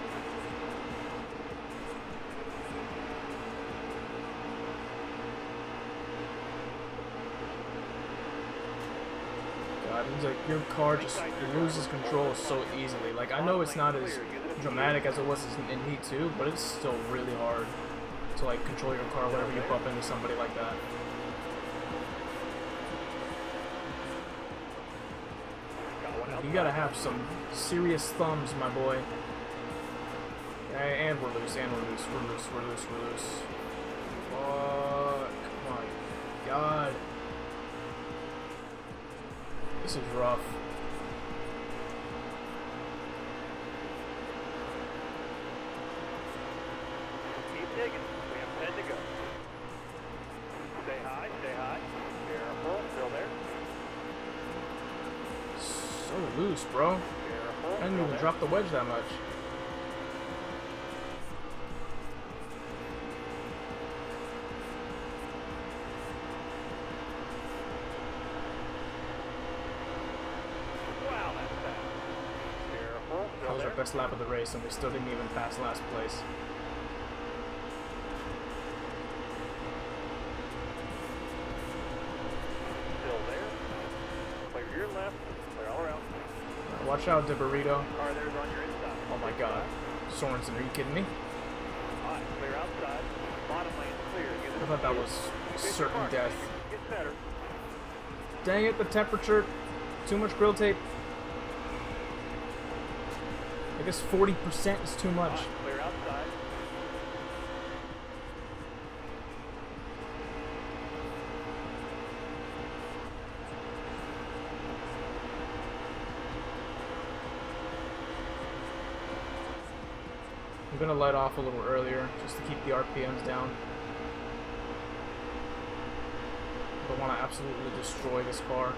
God, it's like your car just loses control so easily. Like, I know it's not as dramatic as it was in Heat 2, but it's still really hard to like control your car whenever you bump into somebody like that. You gotta have some serious thumbs, my boy. And we're loose, and we're loose, we're loose, we're loose, we're loose. Fuck my God. This is rough. Keep digging. We have 10 to go. Stay high, stay high. Careful, still there. So loose, bro. Careful. I didn't even drop the wedge that much. Wow, that's fast. Careful, That still was our there. best lap of the race, and we still didn't even pass last place. Still there. Clear your left, clear all around. Watch out, De Burrito. Car there's on your inside. Oh my God. Sorensen, are you kidding me? Alright, clear outside. Bottom lane's clear. I thought that was certain death. Gets better. Dang it, the temperature. Too much grill tape. I guess 40% is too much. Alright, clear outside. I'm gonna let off a little earlier just to keep the RPMs down. I want to absolutely destroy this car.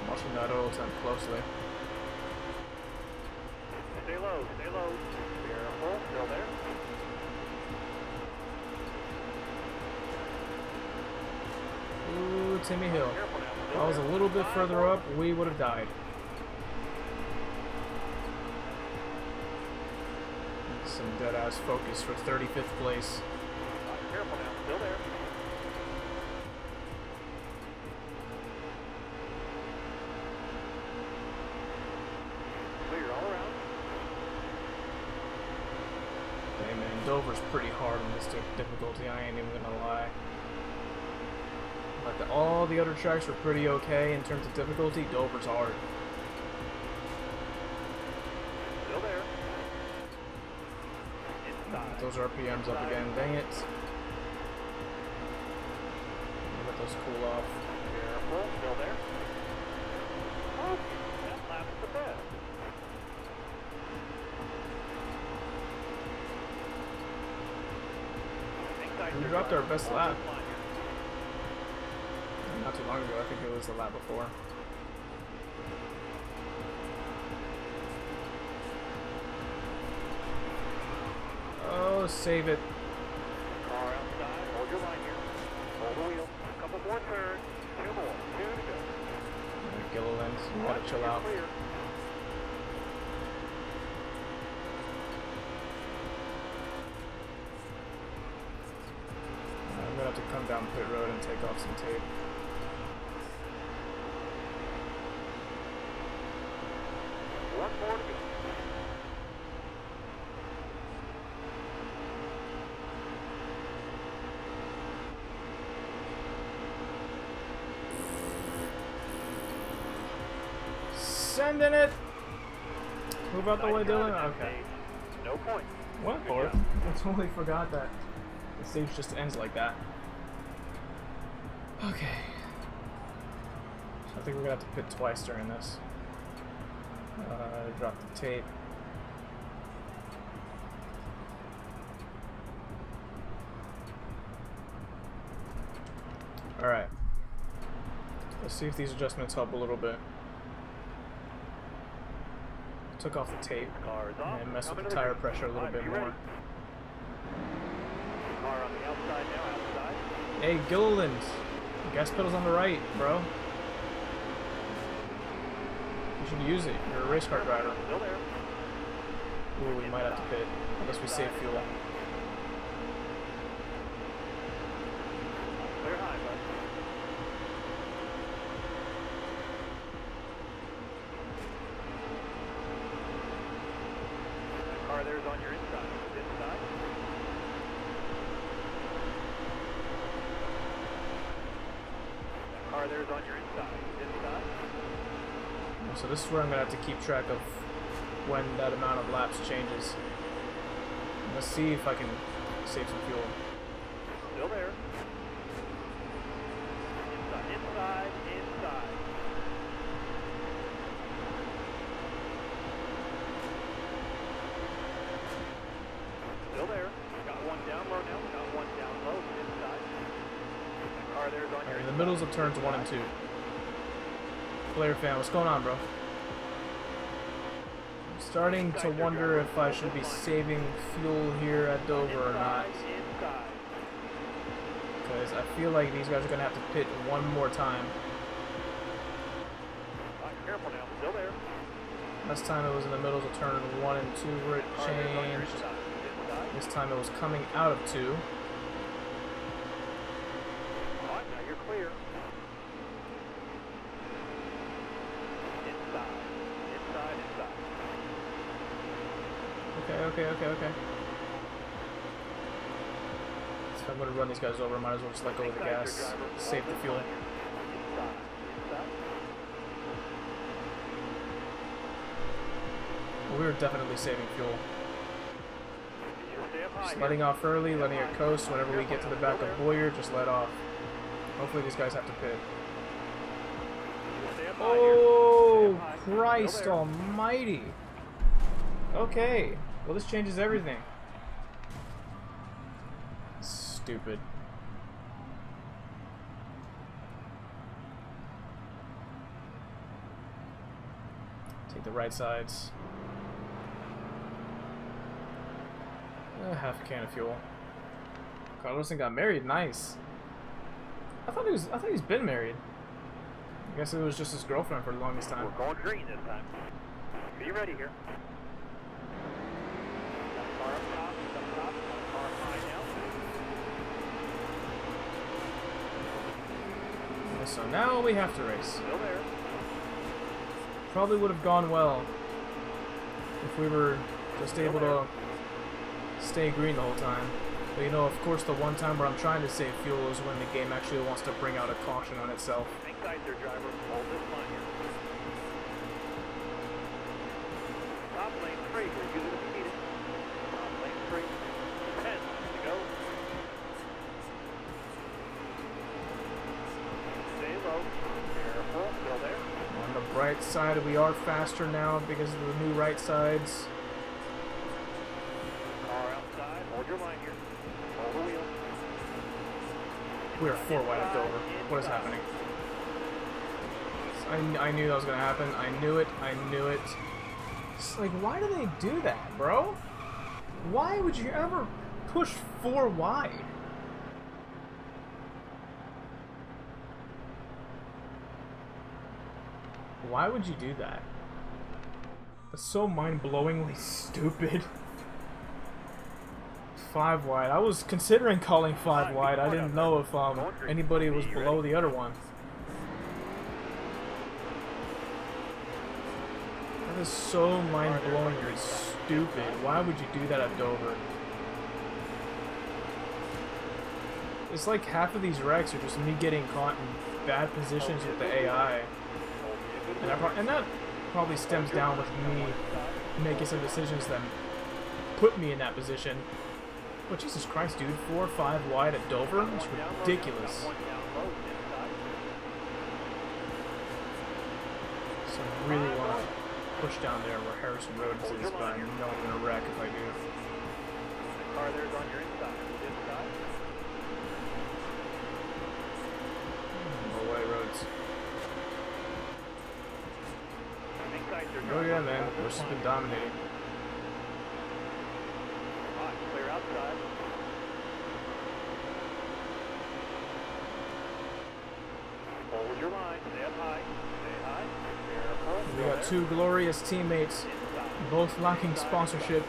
Watching that oil temp closely. Stay low, stay low. Careful, still there. Ooh, Timmy Hill. Careful now. If I was a little bit further up, we would have died. Some dead-ass focus for 35th place. Careful now, still there. Clear all around. Hey man, Dover's pretty hard on this difficulty, I ain't even gonna lie. Like all the other tracks were pretty okay in terms of difficulty, Dover's hard. Still there. Inside. Those RPMs up again, dang it. Let those cool off. Careful, still there. Oh, that lap's the best. We dropped our best lap not too long long ago. I think it was the lap before. Oh, save it. Car outside. Hold your line here. Hold the wheel. A couple more turns. 2 more. 2 to go. Gilliland, you gotta chill out. Clear. I'm gonna have to come down pit road and take off some tape. One more to go. Sending it! Move out the way, Dylan. Okay. No point. What for? I totally forgot that the stage just ends like that. Okay. I think we're gonna have to pit twice during this. Drop the tape. Alright. Let's see if these adjustments help a little bit. Took off the tape and messed with the tire pressure a little bit more. Car on the outside now, outside. Hey, Gilliland! Gas pedal's on the right, bro. You should use it. You're a race car driver. Still there. Ooh, we might have to pit. Unless we save fuel. Clear high, bud. That car there's on your inside. Inside. That car there's on your inside. Inside. So this is where I'm going to have to keep track of when that amount of laps changes. Let's see if I can save some fuel. Still there. Inside, inside, inside. Still there. Got one down low now. Got one down low. Inside. That car there's on your In the middles of turns 1 and 2. Player fan, what's going on, bro? I'm starting to wonder if I should be saving fuel here at Dover or not. Inside. Because I feel like these guys are going to have to pit one more time. Careful now. Still there. Last time it was in the middles of turn 1 and 2 where it Car there's on your changed. inside. Inside. This time it was coming out of 2. All right, now you're clear. Inside. Inside, inside. Okay. So if I'm going to run these guys over, I might as well just let go of the gas, save the fuel. Inside. Inside. Well, we were definitely saving fuel. Stay up high Just here. letting off early, letting it coast. Whenever we get to the back of Boyer, just let off. Hopefully these guys have to pit. Stay up high here. Oh, Stay up high. Christ Still there. almighty. Okay. Well, this changes everything. Stupid. Take the right sides. Half a can of fuel. Carlson got married. Nice. I thought he's been married. I guess it was just his girlfriend for the longest time. We're going green this time. Be ready here. Got a car up top. Got a car high now. So now we have to race. Still there. Probably would have gone well if we were just able to stay green the whole time. But you know, of course, the one time where I'm trying to save fuel is when the game actually wants to bring out a caution on itself. Hang tight there, driver. Hold this line here. Top lane straight. You're using it if you need it. Top lane straight. 10 to go. Stay low. Careful. Still there. On the bright side, we are faster now because of the new right sides. Car outside. Hold your line here. Hold the wheel. We are 4 wide of Dover. What is happening? I knew that was gonna happen. I knew it. I knew it. It's like, why do they do that, bro? Why would you ever push 4 wide? Why would you do that? That's so mind-blowingly stupid. 5 wide. I was considering calling 5 wide. I didn't know if anybody was below the other one. That is so mind-blowingly stupid. Why would you do that at Dover? It's like half of these wrecks are just me getting caught in bad positions with the AI. And that probably stems down with me making some decisions that put me in that position. But Jesus Christ, dude, 4 or 5 wide at Dover? It's ridiculous. So I really want to push down there where Harrison Road is, but I know I'm going to wreck if I do. The car there's on your inside. No way, Roads. Oh yeah, man. We've just been dominating. Clear outside. Hold your line. Stay up high. Stay high. Careful. We got 2 glorious teammates, both lacking sponsorship.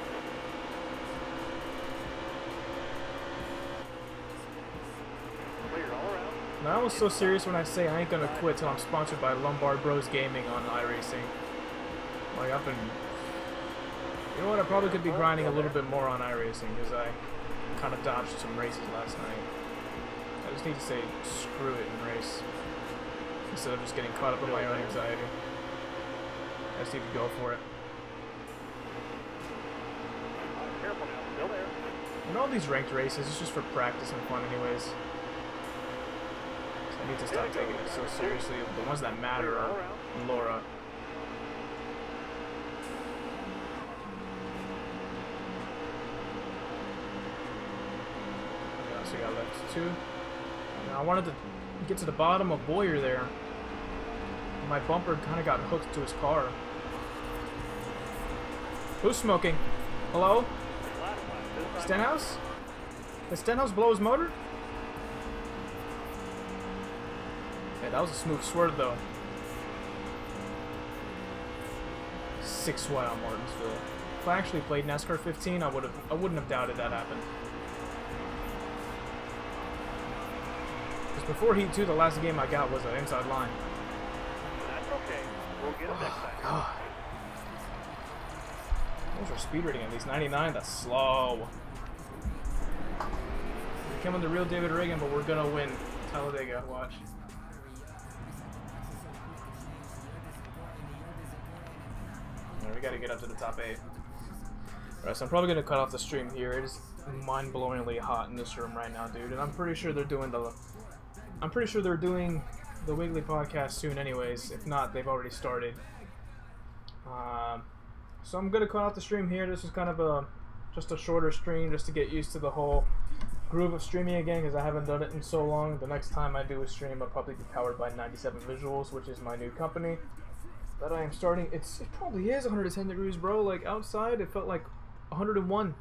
Clear all around. Now I was so serious when I say I ain't gonna quit till I'm sponsored by Lombard Bros Gaming on iRacing. Like, I've been... You know what, I probably could be grinding a little bit more on iRacing, because I kind of dodged some races last night. I just need to say screw it and race, instead of just getting caught up in my own anxiety. I just need to go for it. Careful now. Still there. And all these ranked races, it's just for practice and fun anyways. So I need to stop taking it so seriously. The ones that matter are Laura. So we got left 2. Now I wanted to get to the bottom of Boyer there. My bumper kind of got hooked to his car. Who's smoking? Hello? Stenhouse? Did Stenhouse blow his motor? Hey, that was a smooth swerve though. 6 wide on Martinsville. If I actually played NASCAR 15, I wouldn't have doubted that happened. Because before Heat 2, the last game I got was an inside line. That's okay. We'll get it next time. God. What's our speed rating at least? 99? That's slow. We're coming the real David Reagan, but we're gonna win Talladega. Watch. Alright, we gotta get up to the top 8. Alright, so I'm probably gonna cut off the stream here. It is mind-blowingly hot in this room right now, dude. And I'm pretty sure they're doing the weekly podcast soon anyways. If not, they've already started. So I'm gonna cut off the stream here. This is kind of just a shorter stream just to get used to the whole groove of streaming again, because I haven't done it in so long. The next time I do a stream, I'll probably be powered by 97 Visuals, which is my new company that I am starting. It probably is 110 degrees, bro. Like outside, it felt like 101.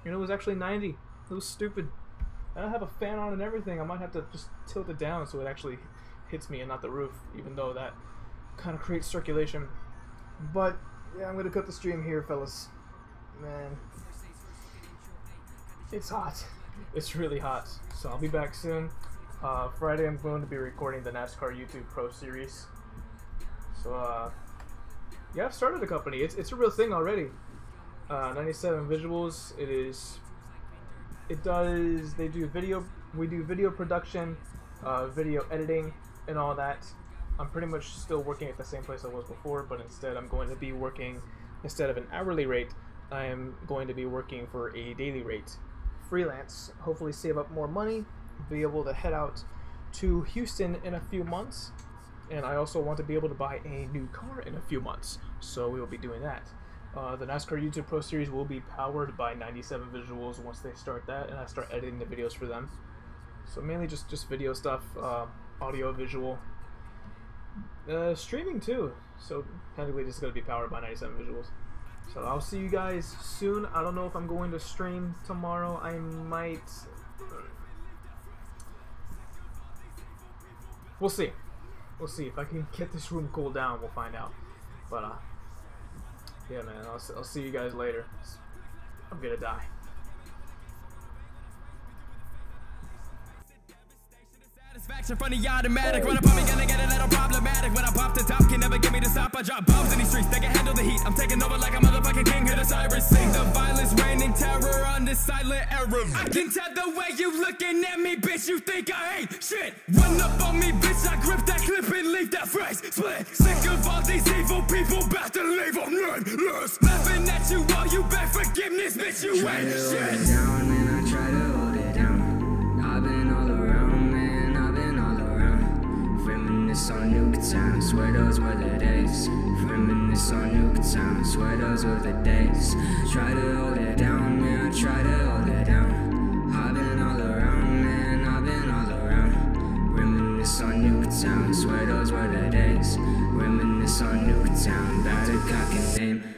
You know, it was actually 90. It was stupid. And I have a fan on and everything. I might have to just tilt it down so it actually hits me and not the roof, even though that kind of creates circulation. But yeah, I'm gonna cut the stream here, fellas. Man, it's hot. It's really hot. So I'll be back soon. Friday I'm going to be recording the NASCAR YouTube Pro Series. So yeah, I've started a company. It's a real thing already. 97 Visuals. They do video. We do video production, video editing, and all that. I'm pretty much still working at the same place I was before, but instead I'm going to be working, instead of an hourly rate, I am going to be working for a daily rate. Freelance. Hopefully save up more money, be able to head out to Houston in a few months, and I also want to be able to buy a new car in a few months, so we will be doing that. The NASCAR YouTube Pro Series will be powered by 97 Visuals once they start that, and I start editing the videos for them. So mainly just video stuff, audio, visual. streaming too. So technically this is going to be powered by 97 Visuals. So I'll see you guys soon. I don't know if I'm going to stream tomorrow. I might. We'll see. We'll see. If I can get this room cooled down, we'll find out. But yeah, man, I'll see you guys later. I'm gonna die. Satisfaction from the automatic. Run up on me, gonna get a little problematic. When I pop the top, can never get me to stop. I drop bombs in these streets, they can handle the heat. I'm taking over like a motherfucking king. Hear the sirens sing. The violence reigning terror on this silent era. I can tell the way you looking at me, bitch. You think I ain't shit. Run up on me, bitch. I grip that clip and leave that phrase split. Sick of all these evil people, about to leave them nameless. Laughing at you while you beg forgiveness, bitch. You ain't shit. Down, man, I try to hold it down. I've been all around, man, I've been all around. Reminisce on Nuketown, swear those were the days. Reminisce on Nuketown, swear those were the days. Try to hold it down, man, I try to hold it down. I've been all around, man, I've been all around. Reminisce on Nuketown, swear those were the days. Reminisce on Nuketown, about to cock and name.